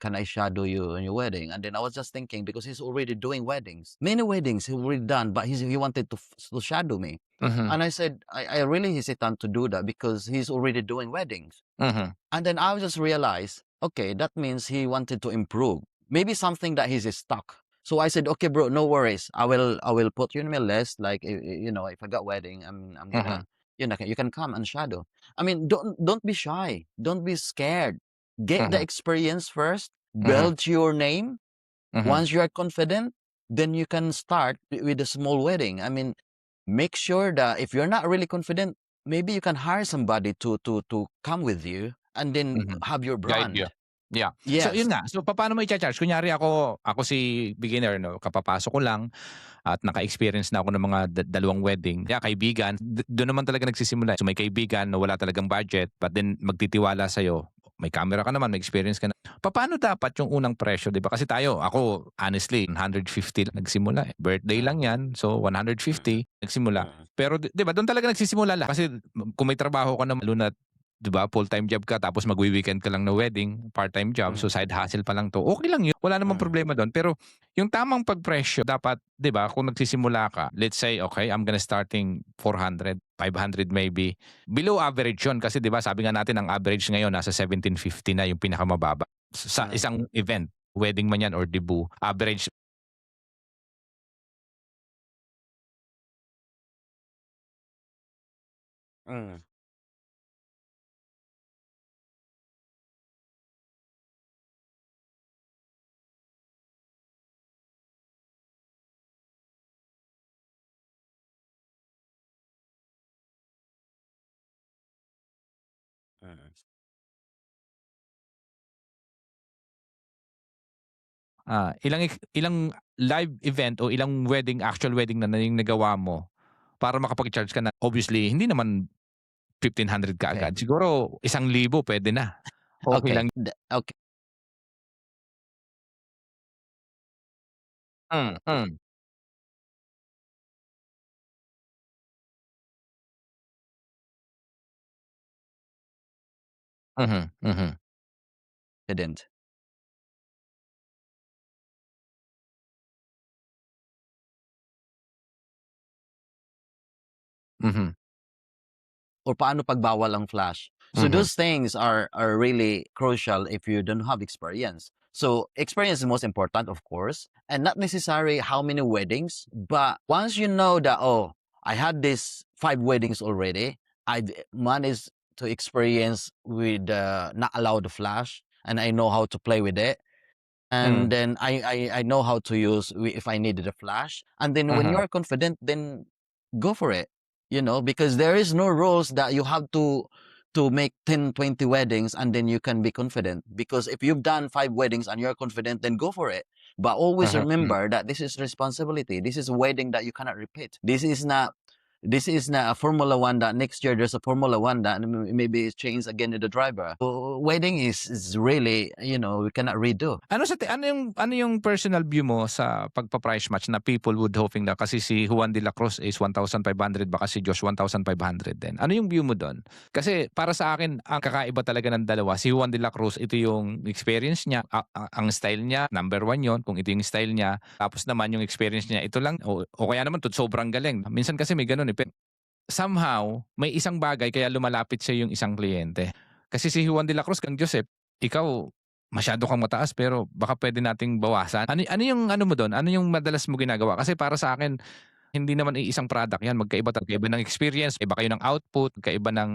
can I shadow you on your wedding? And then I was just thinking, because he's already doing weddings, many weddings he already done, but he wanted to shadow me. Mhm. And I said, I really hesitant to do that because he's already doing weddings. Mhm. And then I just realized, okay, that means he wanted to improve. Maybe something that he's stuck. So I said, okay, bro, no worries. I will put you in my list. Like, if I got wedding, I'm Mhm. gonna, you can come and shadow. I mean, don't be shy. Don't be scared. Get the Mhm. experience first. Mhm. Build your name. Mhm. Once you are confident, then you can start with a small wedding. I mean, make sure that if you're not really confident, maybe you can hire somebody to come with you, and then Mhm. have your Guide you. brand. Yeah. So Yes. yun nga, so papaano mo i-cha-charge? Kunyari ako si beginner 'no, kapapasok ko lang at naka-experience na ako ng mga 2 wedding. Kaya kaibigan, dun naman talaga nagsisimula. So may kaibigan na wala talagang budget, but then magtitiwala sa'yo. May camera ka naman, may experience ka na. Papaano dapat yung unang presyo, 'di ba? Kasi ako honestly 150 lang nagsimula, eh. Birthday lang 'yan, so Mhm. 150 nagsimula. Mhm. Pero 'di ba dun talaga nagsisimula lahat. Kasi kung may trabaho ka naman, lalo na 'di ba, full-time job ka tapos magwi-weekend ka lang na wedding, part-time job, so Mm. side hustle pa lang 'to, okey lang 'yun, wala namang Mm. problema do'n. Pero yung tamang pagpresyo dapat 'di ba, kung nagsisimula ka, let's say, okay, I'm gonna starting 400, 500 maybe. Below average 'yun kasi 'di ba sabi nga natin ang average ngayon nasa 1750 na yung pinakamababa sa Mm. isang event, wedding man 'yan or debut, average. Mm. Mm. Ilang live event o ilang wedding, actual wedding na yung nagawa mo para makapag-charge ka na obviously hindi naman 1,500 Okay. kaagad. Siguro 1,000 puwede na. Okey Okay. lang. Okay. Mm. Mhm, mhm, Didn't. mhm, Or paano pagbawal ang flash. So mhm, those things are really crucial if you don't have experience. So experience is most important, of course, and not necessarily how many weddings, but once you know that, oh, I had this 5 weddings already, I managed to experience with not allowed flash, and I know how to play with it. And hmm, then I know how to use if I needed a flash. And then when mhm, you're confident, then go for it. Because there is no rules that you have to make 10, 20 weddings and then you can be confident. Because if you've done 5 weddings and you're confident, then go for it. But always mhm, hmm. remember that this is responsibility. This is a wedding that you cannot repeat. This is not a Formula One that next year there's a Formula One that maybe it's changed again to the driver. So wedding is really, we cannot redo. Ano yung personal view mo sa pagpa-price match na people would hoping na kasi si Juan de la Cruz is 1,500 baka si Josh 1,500 din. Ano yung view mo do'n? Kasi para sa akin ang kakaiba talaga ng dalawa, si Juan de la Cruz ito yung experience niya, ang style niya number one yon kung ito yung style niya. Tapos naman yung experience niya ito lang o kaya naman sobrang galing. Minsan kasi may gano'n, somehow may isang bagay kaya lumalapit sa yung isang kliyente. Kasi si Juan de la Cruz kang Joseph, ikaw masyado kang mataas pero baka puwede nating bawasan. Ano yung ano mo dun, ano yung madalas mo ginagawa? Kasi para sa akin hindi naman iisang product 'yan, magkaiba ng experience, iba kayo ng output, magkaiba ng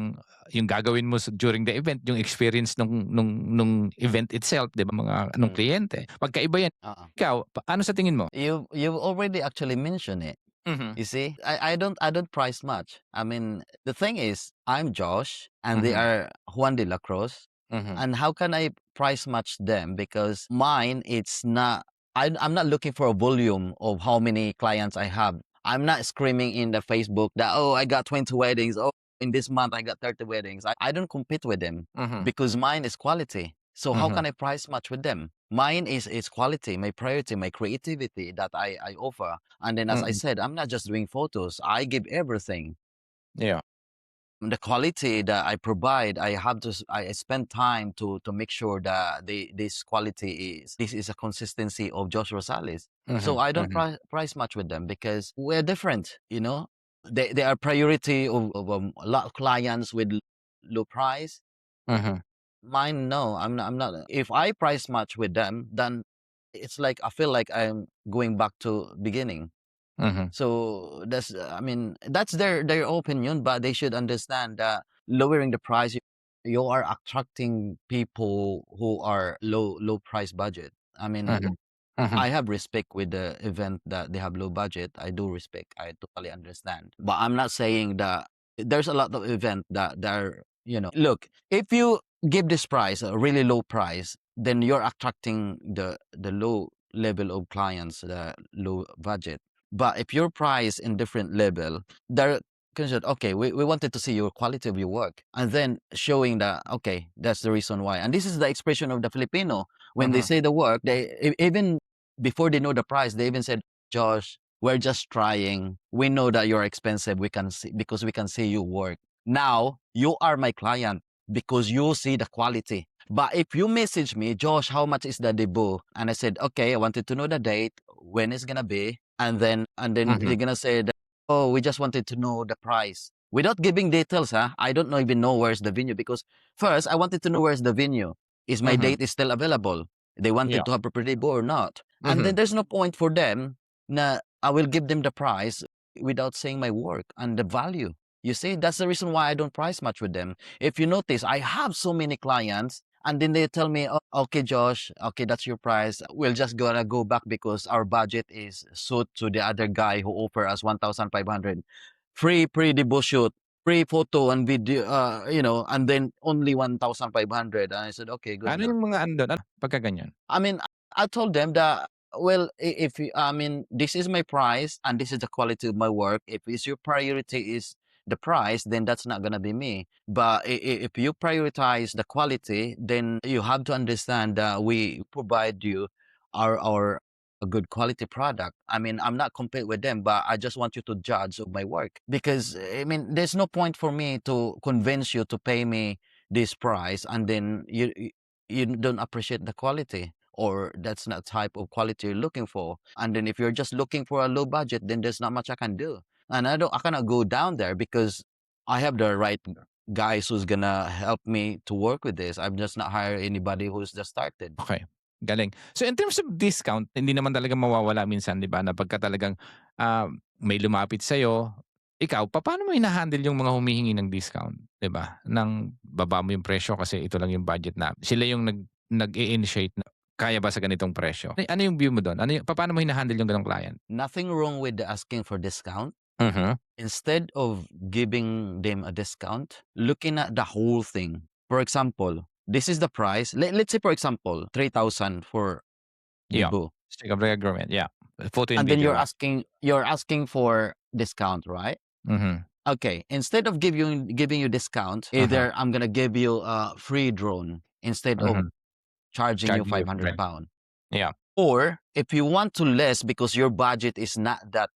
yung gagawin mo during the event, yung experience nung event itself, 'di ba, nung Mm. kliyente, magkaiba 'yan. Uh-uh. Ikaw, ano sa tingin mo? You've already actually mentioned it. Mhm, You see, I don't price much. I mean, the thing is, I'm Josh, and they mhm, are Juan de la Cruz, mhm, and how can I price match them? Because mine, it's not. I'm not looking for a volume of how many clients I have. I'm not screaming in the Facebook that, oh, I got 20 weddings. Oh, in this month I got 30 weddings. I don't compete with them mhm, because mine is quality. So how mhm, can I price match with them? Mine is quality, my priority, my creativity that I offer. And then, as I mm. said, I'm not just doing photos. I give everything. Yeah. The quality that I provide, I spend time to make sure that this quality is a consistency of Josh Rosales. So Mhm, I don't mhm, price much with them because we're different. They are priority of a lot of clients with low price. mhm, Mine, no, I'm not. If I price match with them, then it's like I feel like I'm going back to beginning. mhm, So I mean, that's their opinion, but they should understand that lowering the price, you are attracting people who are low price budget. I mean, mhm, mhm, I have respect with the event that they have low budget. I do respect. I totally understand. But I'm not saying that there's a lot of event that they're, look, if you give this price a really low price, then you're attracting the low level of clients, the low budget. But if your price in different level, they're considered, okay, we wanted to see your quality of your work. And then showing that, okay, that's the reason why. And this is the expression of the Filipino. When they mhm, say the work, even before they know the price, they even said, Josh, we're just trying. We know that you're expensive. We can see because we can see you work. Now you are my client. because you see the quality. But if you message me, Josh, how much is the debut? And I said, okay, I wanted to know the date, when it's gonna be, and then Mhm. they're gonna say that, oh, we just wanted to know the price. Without giving details, I don't know, even know where's the venue, because first I wanted to know where's the venue. Is my Mhm. date is still available? They Yeah. wanted to have a debut or not? And then Mhm. there's no point for them na I will give them the price without saying my work and the value. You see, that's the reason why I don't price much with them. If you notice, I have so many clients, and then they tell me, oh, okay, Josh, okay, that's your price. We're just gonna go back because our budget is suit to the other guy who offer us 1,500. Free pre-debut shoot, free photo and video, and then only 1,500. And I said, okay, good Ano enough. yung mga ano dun, pagka ganyan? I mean, I told them that, well, if you, I mean, this is my price and this is the quality of my work. If is your priority is the price, then that's not gonna be me. But if you prioritize the quality, then you have to understand that we provide you our a good quality product. I mean, I'm not compete with them, but I just want you to judge of my work, because I mean, there's no point for me to convince you to pay me this price and then you don't appreciate the quality, or that's not type of quality you're looking for. And then if you're just looking for a low budget, then there's not much I can do. And I cannot go down there because I have the right guys who's gonna help me to work with this. I'm just not hire anybody who's just started. Okay, galing. So in terms of discount, hindi naman talaga mawawala minsan 'di ba na pagka talagang, may lumapit sa'yo, ikaw papaano mo hina-handle yung mga humihingi ng discount, 'di ba? Ng baba mo yung presyo kasi ito lang yung budget na sila yung nag-i-initiate na, "Kaya ba sa ganitong presyo?" Ano yung view mo dun? Ano yung papaano mo hina-handle yung gano'ng client? Nothing wrong with asking for discount. Mhm. Instead of giving them a discount, looking at the whole thing. For example, this is the price. Let's say, for example, 3,000 for Yeah. debut. Stick of the agreement, yeah. Photo and And then video, you're right? asking for discount, right? Mhm. Okay, instead of giving you discount, Uh-huh. either I'm gonna give you a free drone instead of Mhm. charging you Charging you 500 rent. pound. Yeah. Or if you want to less because your budget is not that,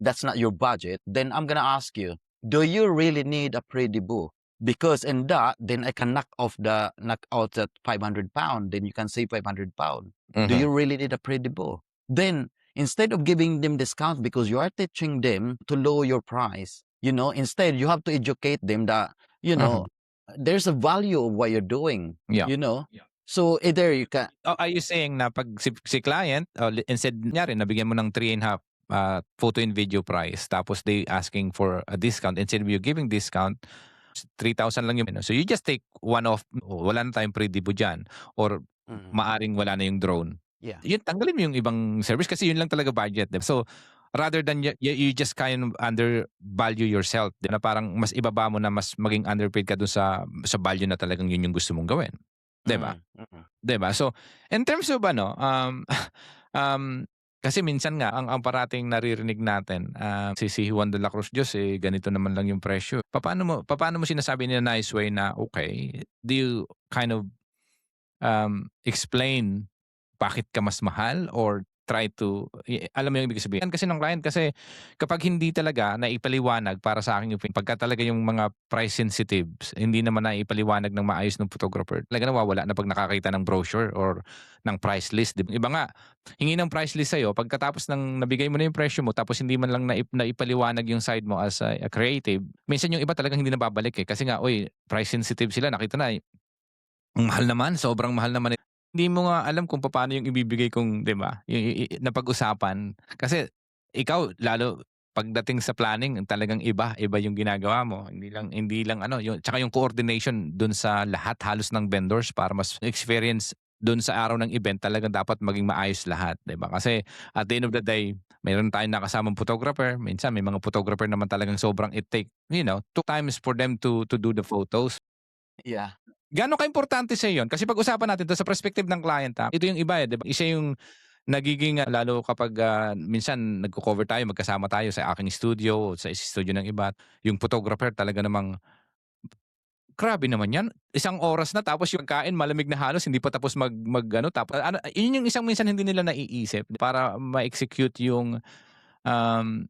that's not your budget, then I'm gonna ask you, do you really need a pre-debut? Because in that, then I can knock out that 500 pound, then you can save 500 pound. Do Mhm. you really need a pre-debut? Then instead of giving them discount because you are teaching them to lower your price, instead you have to educate them that, you know, Mhm. there's a value of what you're doing, Yeah. Yeah. So either you can. Oh, are you saying na 'pag si client, instead kunyari nabigyan mo ng 3.5, photo and video price tapos they asking for a discount, instead of you giving discount, 3,000 lang yung ano, so you just take one off, wala na tayong pre-debo diyan or Mhm. maaring wala na yung drone. Yeah. Yun, tanggalin mo yung ibang service kasi yun lang talaga budget, 'di ba? So, rather than you just kind of undervalue yourself, 'di ba, na parang mas ibaba mo na mas maging underpaid ka dun sa value na talagang yun yung gusto mong gawin, 'di ba? Mm, mm. 'Di ba? So, in terms of ano, um, kasi minsan nga ang parating naririnig natin, si Juan de la Cruz Dios, eh, ganito naman lang yung presyo. Papaano mo sinasabi in a nice way na, okay, do you kind of, explain bakit ka mas mahal or try to alam mo yung ibig sabihin? Kasi ng client kasi kapag hindi talaga naipaliwanag para sa akin yung pagka talaga yung mga price sensitives, hindi naman naipaliwanag ng maayos ng photographer, talaga nawawala na 'pag nakakita ng brochure or ng price list, 'di ba? Iba nga, hingi ng price list sa'yo pagkatapos ng nabigay mo na yung presyo mo tapos hindi man lang naipaliwanag yung side mo as a creative, minsan yung iba talagang hindi na babalik, eh, kasi nga, uy, price sensitive sila, nakita na, ang mahal naman, sobrang mahal naman, eh. Hindi mo nga alam kung papaano yung ibibigay kung 'di ba, yung napag-usapan. Kasi ikaw lalo pagdating sa planning talagang iba yung ginagawa mo. Hindi lang ano, yung tsaka yung coordination dun sa lahat halos ng vendors para mas experience dun sa araw ng event, talagang dapat maging maayos lahat, 'di ba? Kasi at the end of the day, meron tayong nakasamang photographer, minsan may mga photographer naman talagang sobrang it take, 2 times for them to do the photos. Yeah. Gaano kaimportante sa'yo yun? Kasi pag-usapan natin 'to sa perspective ng client, ito yung iba, eh, 'di ba? Isa yung nagiging, lalo kapag, minsan nagko-cover tayo, magkasama tayo sa aking studio, sa studio ng iba, yung photographer talaga namang, "Grabe naman 'yan, isang oras na tapos yung pagkain malamig na halos hindi pa tapos mag-ano tapos ano." Yun yung isang minsan hindi nila naiisip para ma-execute yung, um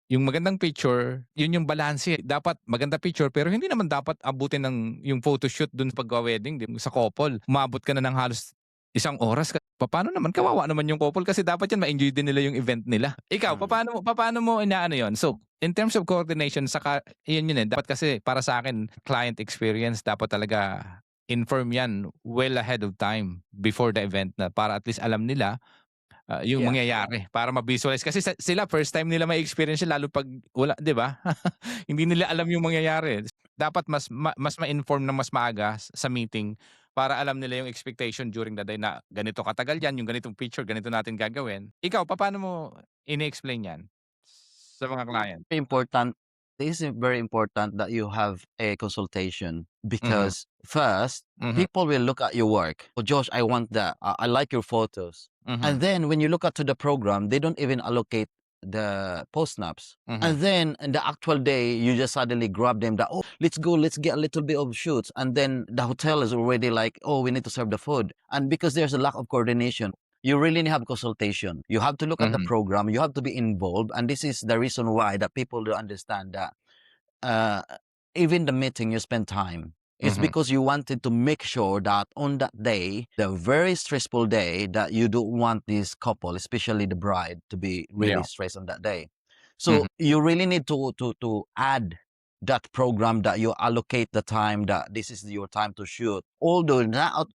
yung magandang picture, yun yung balanse. Dapat maganda picture pero hindi naman dapat abutin ng yung photoshoot dun sa pagwa-wedding, sa couple. Umabot ka na ng halos 1 oras. Paano naman? Kawawa naman yung couple kasi dapat yan ma-enjoy din nila yung event nila. Ikaw, Mm. paano mo inaano yon? So, in terms of coordination, saka, yun eh. Dapat kasi para sa akin, client experience, dapat talaga inform yan well ahead of time before the event na para at least alam nila yung Yeah. mangyayari para ma-visualize kasi sila first time nila may experience lalo pag wala, 'di ba? Hindi nila alam yung mangyayari. Dapat mas ma-inform ng mas maaga sa meeting para alam nila yung expectation during the day na ganito katagal yan, yung ganitong picture, ganito natin gagawin. Ikaw, paano mo ini-explain yan sa mga client? Important. This is very important that you have a consultation Mhm, because first, mhm, people will look at your work. Oh, Josh, I want that. I like your photos. And mhm, then when you look at to the program, they don't even allocate the post snaps. mhm, And then in the actual day, you just suddenly grab them that, oh, let's go, let's get a little bit of shoots. And then the hotel is already like, oh, we need to serve the food. And because there's a lack of coordination, you really need to have consultation. You have to look at the mhm, program. You have to be involved. And this is the reason why that people don't understand that uh, even the meeting you spend time. It's mhm. because you wanted to make sure that on that day, the very stressful day, that you don't want this couple, especially the bride, to be really Yeah. stressed on that day. So Mhm, you really need to add that program that you allocate the time that this is your time to shoot. Although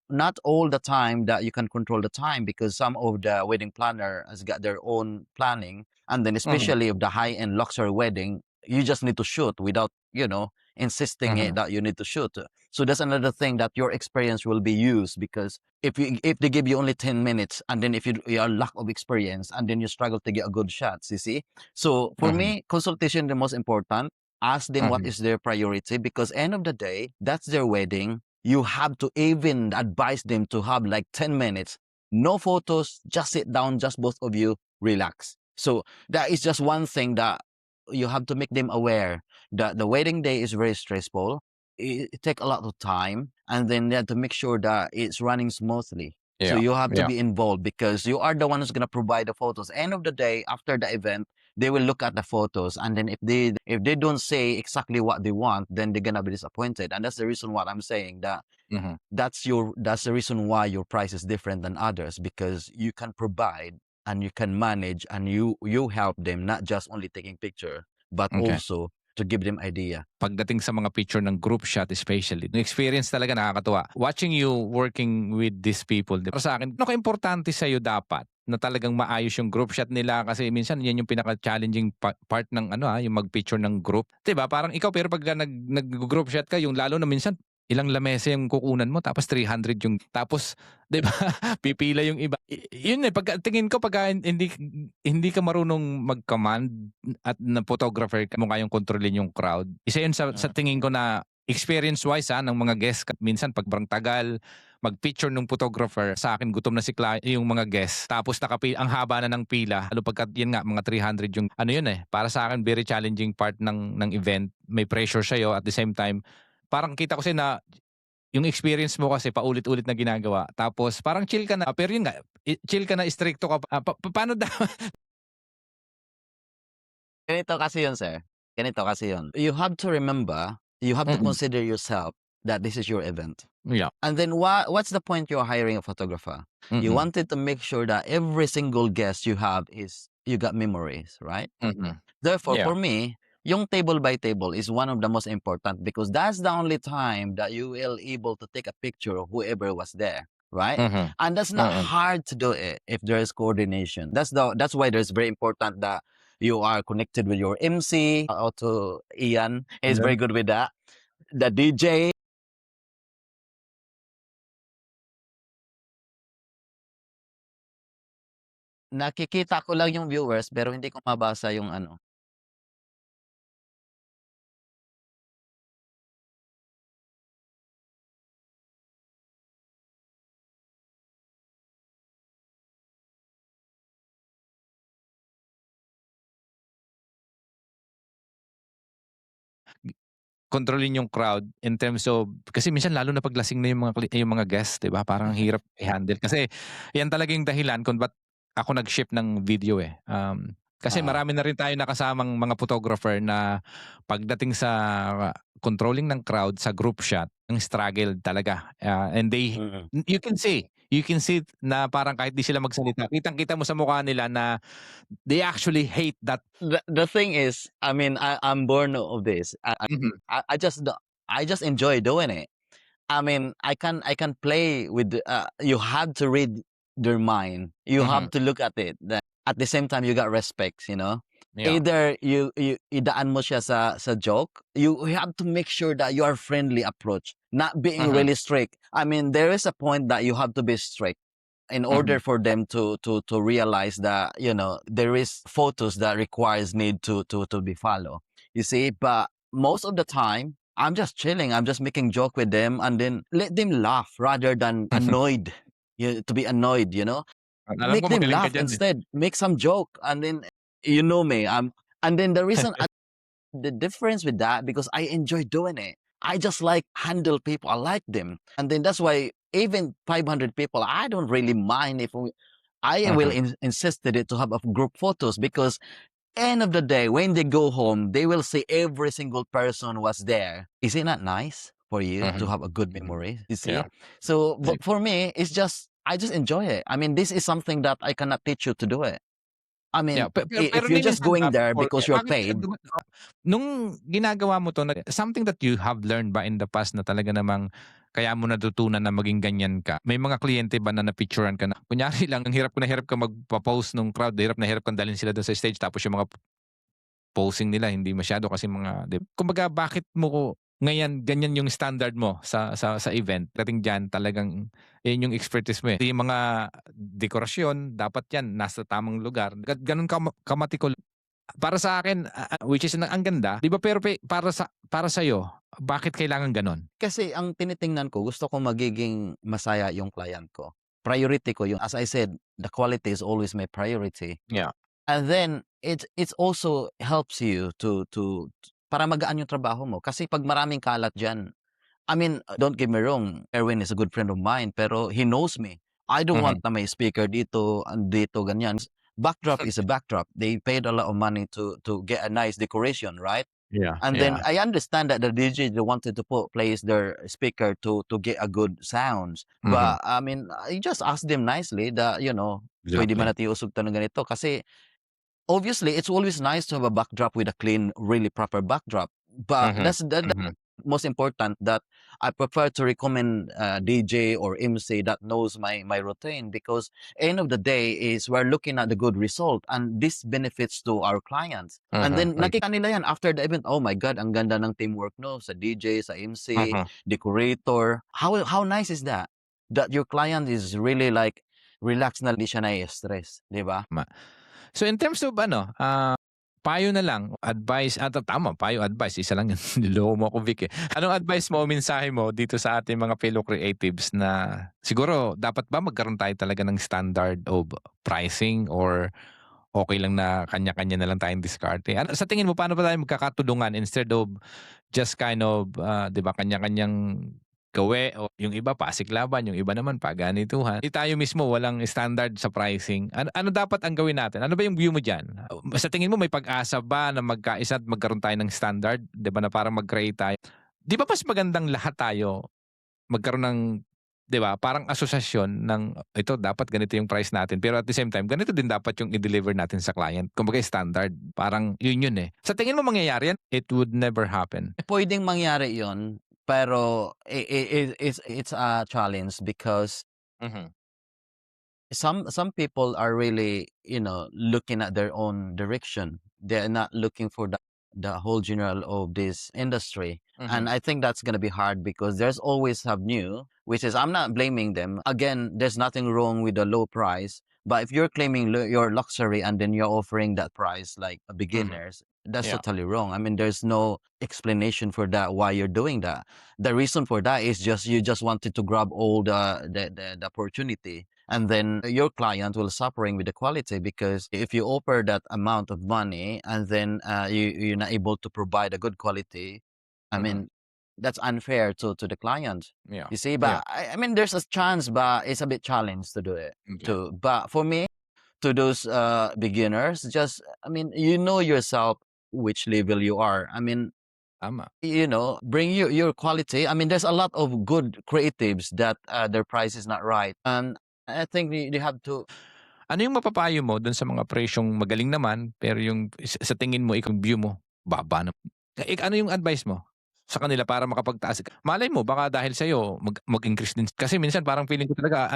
not all the time that you can control the time because some of the wedding planner has got their own planning. And then mhm, especially of the high-end luxury wedding, you just need to shoot without, insisting it mhm, that you need to shoot. So that's another thing that your experience will be used because if they give you only 10 minutes and then if you are lack of experience and then you struggle to get a good shots, you see? So for mhm, me, consultation the most important. Ask them what mhm, is their priority because end of the day, that's their wedding. You have to even advise them to have like 10 minutes, no photos, just sit down, just both of you, relax. So that is just one thing that you have to make them aware that the wedding day is very stressful. It take a lot of time, and then you have to make sure that it's running smoothly. So yeah, you have to yeah, be involved because you are the one who's gonna provide the photos. End of the day, after the event, they will look at the photos, and then if they don't say exactly what they want, then they're gonna be disappointed. And that's the reason why I'm saying that mhm, that's the reason why your price is different than others because you can provide and you can manage and you help them not just only taking picture but okey. also to give them idea. Pagdating sa mga picture ng group shot especially, yung experience talaga nakakatuwa. Watching you working with these people, para sa akin, ano kaimportante sa'yo dapat na talagang maayos yung group shot nila kasi minsan yan yung pinaka-challenging part ng yung mag-picture ng group. 'Di ba? Parang ikaw pero pagka nag-group shot ka, yung lalo na minsan ilang lamesa yung kukunan mo tapos 300 yung tapos 'di ba pipila yung iba. Yun eh pagka tingin ko pagka hindi ka marunong mag-command at na photographer ka mo kayang kontrolin yung crowd. Isa yun sa Mm. tingin ko na experience-wise ng mga guests. Minsan pag sobrang tagal, mag-picture ng photographer, sa akin gutom na yung mga guests. Tapos ang haba na ng pila. Lalo pagka yun nga, mga 300 yung ano yun eh. Para sa akin, very challenging part ng event. May pressure sa'yo at the same time. Parang kita ko kasi na yung experience mo kasi paulit-ulit na ginagawa. Tapos parang chill ka na. Pero yun nga, chill ka na, stricto ka. Paano Ganito kasi yun, sir. Ganito kasi yun. You have to remember, you have to Mm, consider yourself that this is your event. yeah. And then what's the point you're hiring a photographer? You Mm, wanted to make sure that every single guest you have is you got memories, right? mm. Therefore, Yeah. for me, yung table by table is one of the most important because that's the only time that you will able to take a picture of whoever was there, right? Mhm, And that's not mm. hard to do it if there is coordination. That's why there's very important that you are connected with your MC. Also, Ian is very Yun. good with that. The DJ. Nakikita ko lang yung viewers pero hindi ko mabasa yung ano. Kontrolin yung crowd in terms of kasi minsan lalo na 'pag lasing na yung mga guests, 'di ba? Parang ang hirap i-handle kasi yan talaga yung dahilan kung ba't ako nag-shift ng video, eh. Kasi marami na rin tayo nakasamang mga photographer na pagdating sa controlling ng crowd sa group shot, ang struggle talaga. And Mm. you can see na parang kahit di sila magsalita, kitang-kita mo sa mukha nila na they actually hate that. The thing is, I mean, I'm born of this. Mhm, I just enjoy doing it. I mean, I can play with you have to read their mind. You mhm. have to look at it. At the same time, you got respect, you know? Yeah. Either you idaan mo siya sa joke, you have to make sure that you are friendly approach, not being Mhm, really strict. I mean, there is a point that you have to be strict in order mhm, for them to realize that, you know, there is photos that requires need to be follow. You see, but most of the time I'm just chilling, I'm just making joke with them, and then let them laugh rather than mhm. annoyed. To be annoyed, you know, Alam make ko them magaling ka laugh diyan, eh. instead, make some joke, and then you know me, and then the reason the difference with that, because I enjoy doing it. I just like handle people. I like them. And then that's why even 500 people, I don't really mind if I will Mhm, insisted it to have a group photos, because end of the day, when they go home, they will see every single person was there. Is it not nice for you to mhm. have a good memory? You see? Yeah. So, Eh, but for me, it's just, I just enjoy it. I mean, this is something that I cannot teach you to do it. I yeah, mean, pero if you're ni just minsan ba going there before because you're bakit paid, nung ginagawa mo 'to something that you have learned ba in the past na talaga namang kaya mo natutunan na maging ganyan ka? May mga kliyente ba na na-picturan ka na kunyari lang ang hirap na hirap ka magpa-pose nung crowd, hirap na hirap kang dalhin sila dun sa stage tapos yung mga posing nila hindi masyado kasi mga kumbaga bakit mo ngayon ganyan yung standard mo sa event? Dating diyan talagang yun yung expertise mo, eh. Yung mga dekorasyon dapat yan nasa tamang lugar. Ganun ka para sa akin, which is ang ganda, 'di ba pero para sa'yo, bakit kailangan gano'n? kasi ang tinitingnan ko, gusto ko magiging masaya yung client ko. Priority ko yung, as I said, the quality is always my priority. Yeah. And then it's also helps you para magaan yung trabaho mo. Kasi pag maraming kalat diyan, I mean, don't get me wrong, Erwin is a good friend of mine, pero he knows me. I don't want Mhm. na may speaker dito, dito, ganyan. Backdrop is a backdrop. They paid a lot of money to get a nice decoration, right? Yeah, And then yeah. I understand that the DJ they wanted to place their speaker to get a good sounds. Mhm. But I mean, I just asked them nicely that, you know, pwede man Exactly. natin iusog to ng ganito, kasi obviously, it's always nice to have a backdrop with a clean, really proper backdrop. But Mhm, that's mhm, most important, that I prefer to recommend DJ or MC that knows my routine, because end of the day is we're looking at the good result, and this benefits to our clients. And mhm, then nakita nila yan after the event. Oh my God, ang ganda ng teamwork, no, sa DJ, sa MC, mhm. decorator. How nice is that? That your client is really like relax na, hindi siya na-stress, di ba? Ma So in terms of ano, payo na lang, advice tama payo, advice isa lang yun niloko mo ako Vic, eh. Anong advice mo o mensahe mo dito sa ating mga fellow creatives na siguro dapat ba magkaroon tayo talaga ng standard of pricing or okey lang na kanya-kanya na lang tayong diskarte? Ano sa tingin mo paano ba tayo magkakatulungan instead of just kind of, 'di ba kanya-kanyang gawe o yung iba pasiklaban, yung iba naman paganituhan. Di tayo mismo walang standard sa pricing. Ano dapat ang gawin natin? Ano ba yung view mo diyan? Sa tingin mo may pag-asa ba na magkaisa at magkaroon tayo ng standard, 'di ba, na parang mag-create tayo? 'Di ba mas magandang lahat tayo magkaroon ng 'di ba, parang asosasyon ng ito dapat ganito yung price natin pero at the same time ganito din dapat yung i-deliver natin sa client. Kumbaga standard, parang yun, eh. Sa tingin mo mangyayari yan? It would never happen. Puwedeng mangyari yon, pero it's a challenge, because Mhm, some people are really, you know, looking at their own direction. They're not looking for the whole general of this industry. mhm, And I think that's gonna be hard, because there's always have new, which is, I'm not blaming them. Again, there's nothing wrong with the low price, but if you're claiming your luxury and then you're offering that price like a mhm. beginners, that's Yeah. totally wrong. I mean, there's no explanation for that, why you're doing that. The reason for that is just you just wanted to grab all the opportunity, and then your client will suffering with the quality, because if you offer that amount of money and then you're not able to provide a good quality, I Mhm. mean, that's unfair to the client, Yeah. you see. Yeah. But I mean, there's a chance, but it's a bit challenge to do it Okay. too. But for me, to those beginners, just, I mean, you know yourself which level you are. I mean, Tama. bring your quality. I mean, there's a lot of good creatives that their price is not right. And I think you have to. Ano yung mapapayo mo dun sa mga presyong magaling naman, pero yung sa tingin mo, ikaw view mo, baba na. Ano yung advice mo sa kanila para makapagtaas? Malay mo, baka dahil sa'yo, mag-increase din. Kasi minsan parang feeling ko talaga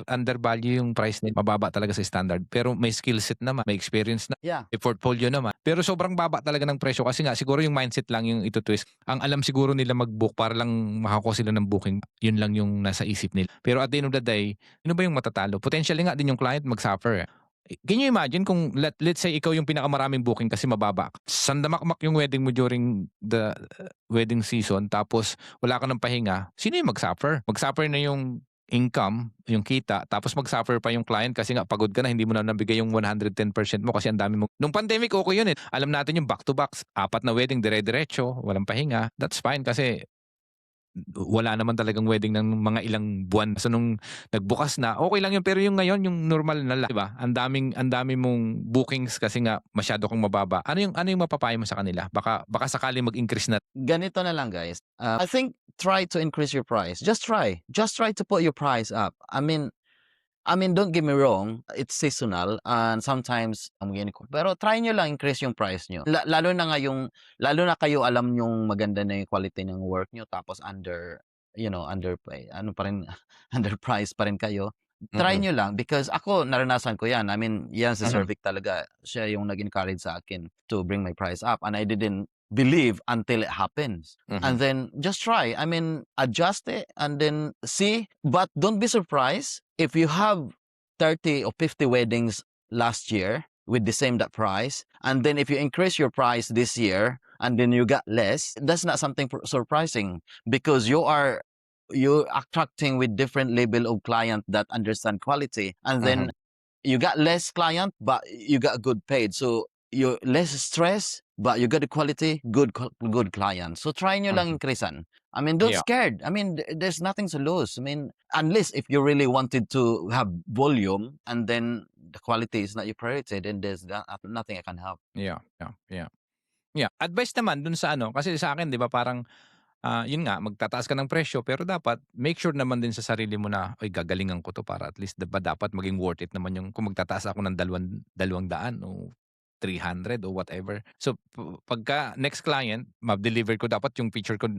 undervalue yung price nila. Mababa talaga sa standard. Pero may skill set naman, may experience na, Yeah. may portfolio naman. Pero sobrang baba talaga ng presyo kasi nga siguro yung mindset lang yung ito-twist. Ang alam siguro nila mag-book para lang makakuha sila ng booking, yun lang yung nasa isip nila. Pero at the end of the day, ano ba yung matatalo? Potentially nga din yung client mag-suffer. Can you imagine kung let's say ikaw yung pinakamaraming booking kasi mababa. Sandamakmak yung wedding mo during the wedding season tapos wala ka ng pahinga, sino yung mag-suffer? Mag-suffer na yung income, yung kita, tapos mag-suffer pa yung client kasi nga pagod ka na, hindi mo na nabigay yung 110% mo kasi ang dami mo. Nung pandemic, okay yun eh. Alam natin yung back-to-back, 4 na wedding, dire-diretso, walang pahinga. That's fine kasi wala naman talagang wedding ng mga ilang buwan. So nung nagbukas na, okay lang yun. Pero yung ngayon, yung normal na lang, diba? Ang daming mong bookings kasi nga masyado kang mababa. Ano yung mapapayo mo sa kanila? Baka sakali mag-increase na. Ganito na lang, guys. I think try to increase your price. Just try to put your price up. I mean, don't get me wrong, it's seasonal and sometimes pero try nyo lang increase yung price nyo. Lalo na kayo alam yung maganda na yung quality ng work nyo tapos underpay, ano pa rin, underpriced pa rin kayo. Try nyo lang because ako naranasan ko yan. I mean, yan si Sir Vic talaga. Siya yung nag-encourage sa akin to bring my price up and I didn't believe until it happens. And then just try. I mean, adjust it and then see. But don't be surprised if you have 30 or 50 weddings last year with the same that price. And then if you increase your price this year and then you got less, that's not something surprising because you're attracting with different level of client that understand quality. And then you got less client, but you got good paid. So you're less stress, but you got the quality, good client. So try nyo lang increasean. I mean, don't Yeah. scared. I mean, there's nothing to lose. I mean, unless if you really wanted to have volume and then the quality is not your priority, then there's nothing I can help. Yeah. Advice naman dun sa kasi sa akin, di ba, parang yun nga, magtataas ka ng presyo pero dapat make sure naman din sa sarili mo na, ay gagalingan ko to para at least dapat maging worth it naman yung kung magtataas ako ng 200 o 300 o whatever. So pagka next client, ma-deliver ko dapat yung picture ko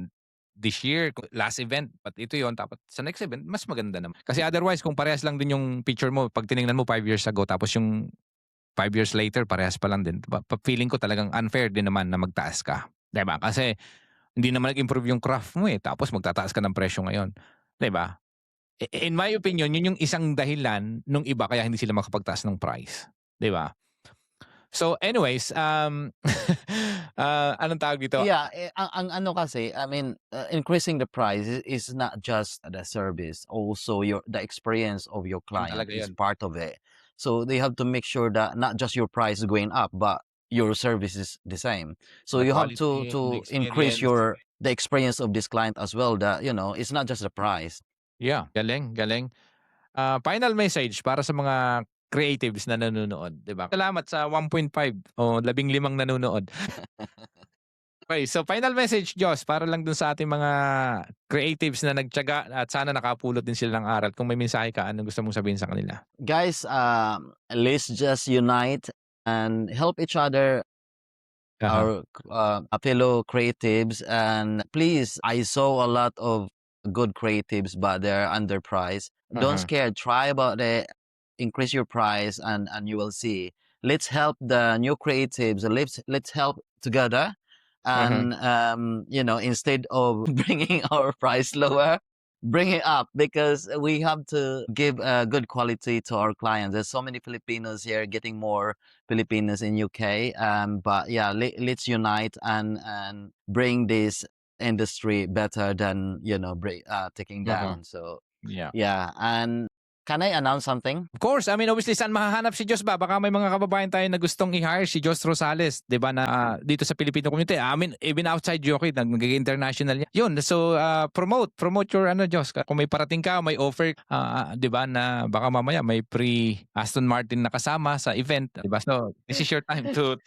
this year, last event, but ito yon dapat sa next event, mas maganda naman. Kasi otherwise, kung parehas lang din yung picture mo, pag tinignan mo 5 years ago, tapos yung 5 years later, parehas pa lang din. Feeling ko talagang unfair din naman na magtaas ka. Diba? Kasi hindi naman nag-improve yung craft mo eh. Tapos magtataas ka ng presyo ngayon. Diba? In my opinion, yun yung isang dahilan nung iba kaya hindi sila makapagtaas ng price. Diba? So anyways, anong tawag dito? Yeah, ang ano kasi, I mean, increasing the price is not just the service, also the experience of your client talaga is yun. part of it. So they have to make sure that not just your price is going up, but your service is the same. So The you have quality, to the increase experience. the experience of this client as well. That it's not just the price. Yeah, galing. Final message para sa mga creatives na nanonood, 'di ba? Salamat sa 1.5 o 15 nanonood. Okay, so final message, Joss, para lang dun sa ating mga creatives na nagtiyaga at sana nakapulot din sila ng aral. Kung may mensahe ka, anong gusto mong sabihin sa kanila? Guys, let's just unite and help each other, our fellow creatives, and please, I saw a lot of good creatives but they're underpriced. Don't scare, try about it, increase your price and you will see. Let's help the new creatives, let's help together and instead of bringing our price lower, bring it up because we have to give good quality to our clients. There's so many Filipinos here, getting more Filipinos in UK. But yeah, let's unite and bring this industry better than taking down. So Yeah. yeah, and Can I announce something? Of course, I mean obviously saan mahahanap si Josh ba? Baka may mga kababayan tayo na gustong i-hire si Josh Rosales, 'di ba, na dito sa Filipino community. I mean even outside Jockey, nagiging international yan. Yun, so promote your Josh. Kung may parating ka, may offer, 'di ba, na baka mamaya may free Aston Martin na kasama sa event, 'di ba? So this is your time to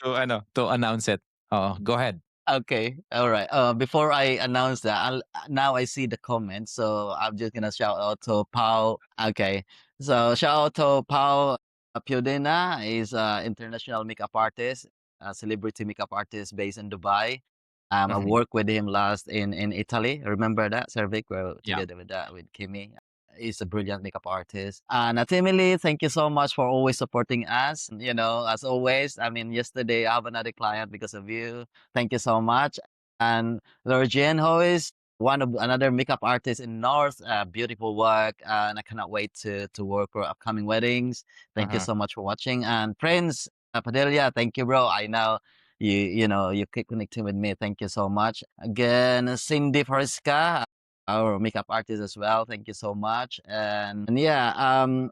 announce it. Oh, go ahead. Okay, all right. Before I announce that, now I see the comments, so I'm just gonna shout out to Pau. Okay, so shout out to Pau Piodena. Is international makeup artist, a celebrity makeup artist based in Dubai. I Mhm. worked with him last in Italy. Remember that, Cervic? Well, Yeah. together with that with Kimi. He's a brilliant makeup artist. And Timely, thank you so much for always supporting us. You know, as always. I mean, yesterday I have another client because of you. Thank you so much. And Lorjian Ho is one of another makeup artist in North. Beautiful work, and I cannot wait to work for upcoming weddings. Thank you Uh-huh. so much for watching. And Prince Padilla, thank you, bro. I know you keep connecting with me. Thank you so much. Again, Cindy Fresca, our makeup artist as well. Thank you so much. And yeah,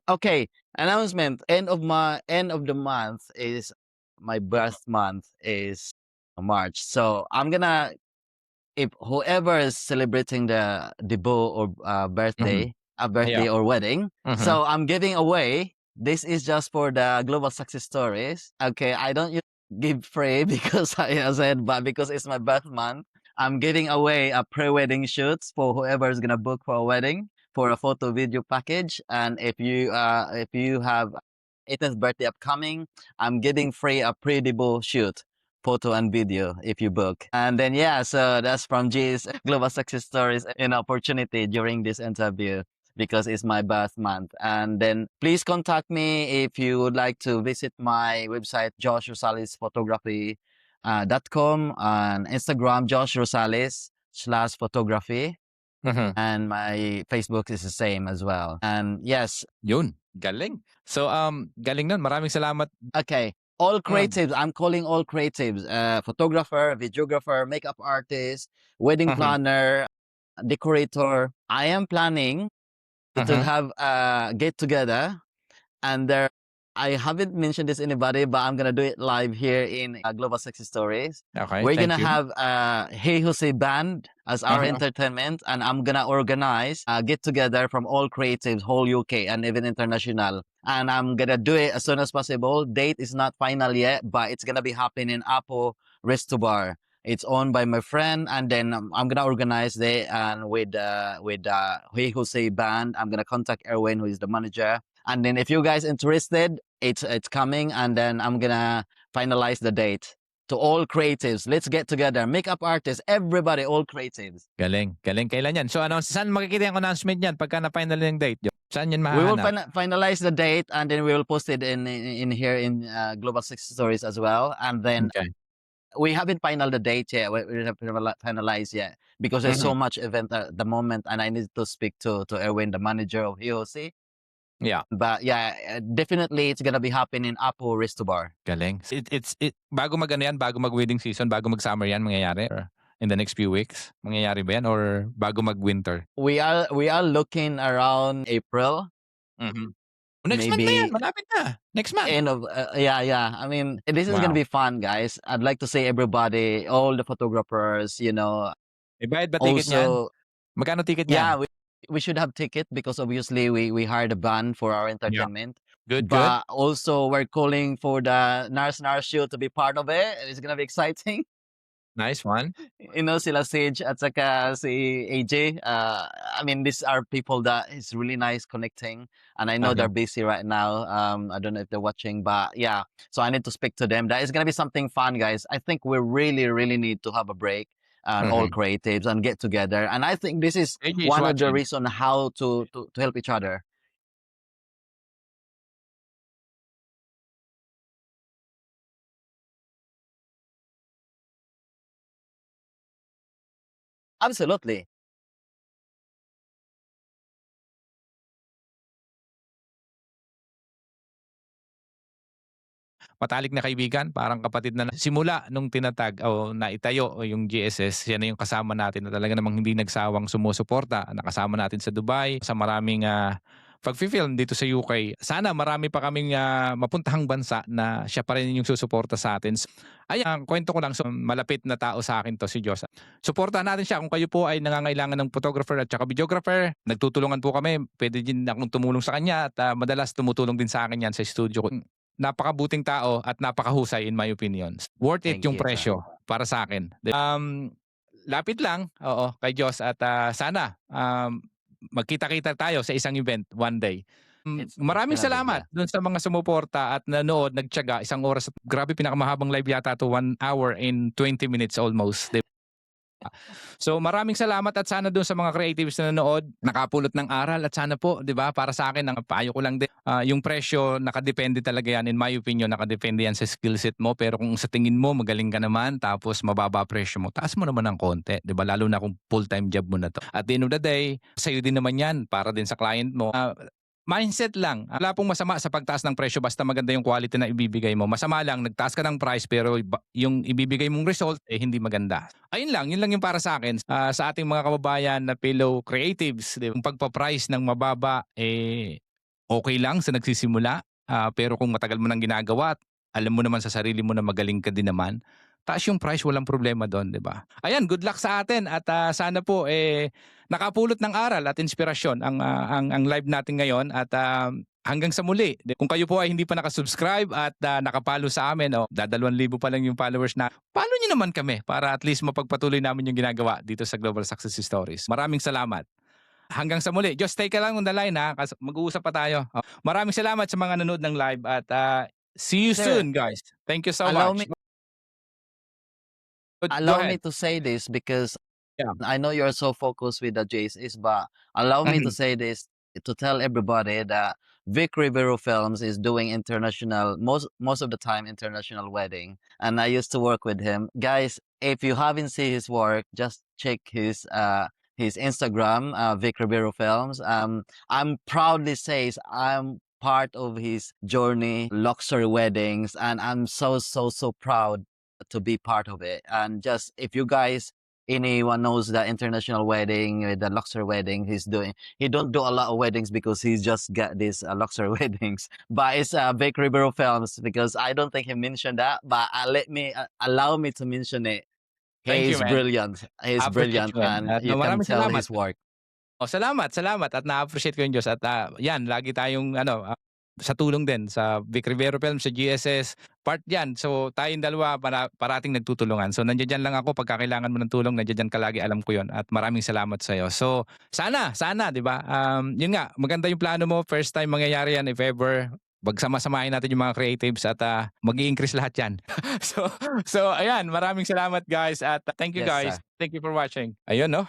okay. Announcement. End of the month is my birth month is March. So I'm gonna, if whoever is celebrating the debut or Mhm. birthday, a Yeah. birthday or wedding, Mhm. so I'm giving away. This is just for the global success stories. Okay, I don't give free because I said, but because it's my birth month, I'm giving away a pre-wedding shoots for whoever is gonna book for a wedding for a photo video package. And if you have 18th birthday upcoming, I'm giving free a pre-debut shoot photo and video if you book. And then yeah, so that's from G's Global Success Stories, an opportunity during this interview because it's my birth month. And then please contact me if you would like to visit my website, Josh Rosales Photography .com, and Instagram, Josh Rosales / photography. Mhm. And my Facebook is the same as well. And yes, Yun, galing. So galing nun. Maraming salamat. okay. All Mm. creatives, I'm calling all creatives, photographer, videographer, makeup artist, wedding Mhm. planner, decorator. I am planning to Mhm. have a get together, and there, I haven't mentioned this to anybody, but I'm gonna do it live here in Global Sexy Stories. Okay, We're thank gonna you. have Hey Jose band as our Mhm. entertainment, and I'm gonna organize a get together from all creatives, whole UK and even international. And I'm gonna do it as soon as possible. Date is not final yet, but it's gonna be happening in Apo Resto Bar. It's owned by my friend, and then I'm gonna organize it and with Hey Jose band. I'm gonna contact Erwin, who is the manager, and then if you guys interested, it's coming, and then I'm gonna finalize the date. To all creatives, let's get together. Makeup artists, everybody, all creatives. Galing, galing. Kailan yan? So saan makikita yung announcement yan pagka na-final yung date? Saan yan We will mahahanap? finalize the date, and then we will post it in here in Global Six Stories as well. And then Okay. we haven't final the date yet. We haven't finalized yet because there's Mhm. so much event at the moment, and I need to speak to Erwin, the manager of EOC. Yeah, But yeah, definitely it's gonna be happening in Apo Resto Bar. galing. Bago mag-ano yan, bago mag-wedding season, bago mag-summer yan mangyayari? Or in the next few weeks? Mangyayari ba yan? Or bago mag-winter? We are looking around April, Mhm. Next month na yan, maybe malapit na. Next month. end of yeah. I mean, this is gonna Wow. be fun, guys. I'd like to say everybody, all the photographers, May bayad ba ticket niyan? also Magkano ticket yeah, niyan? we should have ticket because obviously we hired a band for our Yeah. entertainment. Good, good. But also we're calling for the Nars show to be part of it. It's gonna be exciting. Nice one. Sila Sage at saka si AJ. I mean, these are people that is really nice connecting, and I know Okay. they're busy right now. I don't know if they're watching, but yeah. So I need to speak to them. That is gonna be something fun, guys. I think we really, really need to have a break and all Mhm. creatives and get together. And I think this is AJ is one of the watching. reason how to help each other. Absolutely. Matalik na kaibigan, parang kapatid na simula nung tinatag o naitayo o yung GSS, yan na yung kasama natin na talaga namang hindi nagsawang sumusuporta. Nakasama natin sa Dubai, sa maraming pag-film dito sa UK. Sana marami pa kaming mapuntahang bansa na siya pa rin yung susuporta sa atin. Ayan, kwento ko lang, so malapit na tao sa akin to si Diyos. Suportahan natin siya kung kayo po ay nangangailangan ng photographer at saka videographer. Nagtutulungan po kami. Pwede din akong tumulong sa kanya at madalas tumutulong din sa akin yan sa studio ko. Napakabuting tao at napakahusay in my opinion. Worth it Thank yung you, sir. presyo para sa akin. Lapit lang, oo, kay Diyos at sana magkita-kita tayo sa isang event one day. It's Maraming gonna be, salamat yeah. dun sa mga sumuporta at nanood, nagtiyaga, 1 oras. Grabe, pinakamahabang live yata to, 1 hour and 20 minutes almost. So maraming salamat at sana dun sa mga creatives na nanood, nakapulot ng aral at sana po, 'di ba? Para sa akin, ang payo ko lang din, yung presyo nakadepende talaga yan, in my opinion, nakadepende yan sa skill set mo. Pero kung sa tingin mo magaling ka naman tapos mababa presyo mo, taas mo naman ng konti, 'di ba? Lalo na kung full-time job mo na to. At the end of the day, sa'yo din naman yan, para din sa client mo. Mindset lang. Wala pong masama sa pagtaas ng presyo basta maganda yung quality na ibibigay mo. Masama lang, nagtaas ka ng price pero yung ibibigay mong result hindi maganda. Ayun lang, yun lang yung para sa akin. Sa ating mga kababayan na fellow creatives, yung pagpa-price ng mababa, okay lang sa nagsisimula. Pero kung matagal mo nang ginagawa at alam mo naman sa sarili mo na magaling ka din naman, taas yung price, walang problema doon, 'di ba? Ayan, good luck sa atin at sana po nakapulot ng aral at inspirasyon ang live natin ngayon at hanggang sa muli. Kung kayo po ay hindi pa nakasubscribe at nakapalo sa amin, 2,200 pa lang yung followers na, follow niyo naman kami para at least mapagpatuloy namin yung ginagawa dito sa Global Success Stories. Maraming salamat. Hanggang sa muli. Just stay ka lang on the line kasi mag-uusap pa tayo. Maraming salamat sa mga nanood ng live at see you Sir, soon, guys. Thank you so allow much. me Go allow ahead. me to say this because Yeah. I know you're so focused with the JSS, but allow me to say this to tell everybody that Vic Rivero Films is doing international, most of the time international wedding, and I used to work with him. Guys, if you haven't seen his work, just check his Instagram, Vic Rivero Films. I'm proudly says I'm part of his journey, luxury weddings, and I'm so proud to be part of it. And just if you guys anyone knows the international wedding, the luxury wedding he's doing, he don't do a lot of weddings because he's just got these luxury weddings. But it's Vic Rivero Films because I don't think he mentioned that. But allow me to mention it. Thank He you, is man. brilliant. He is Appreciate brilliant, you, man. and At you can maraming tell salamat. his work. Salamat at na-appreciate ko yung Diyos at yan, lagi tayong sa tulong din sa Vic Rivero Films, sa GSS, part yan. So tayong dalawa parating nagtutulungan. So nandiyan lang ako pagka kailangan mo ng tulong, nandiyan ka lagi, alam ko yon. At maraming salamat sa iyo. So sana, 'di ba? Yun nga, maganda yung plano mo. First time mangyayari yan if ever. Pagsama-samahin natin yung mga creatives at mag-i-increase lahat yan. so ayan, maraming salamat guys at thank you Yes, guys. sir. Thank you for watching. Ayun, no?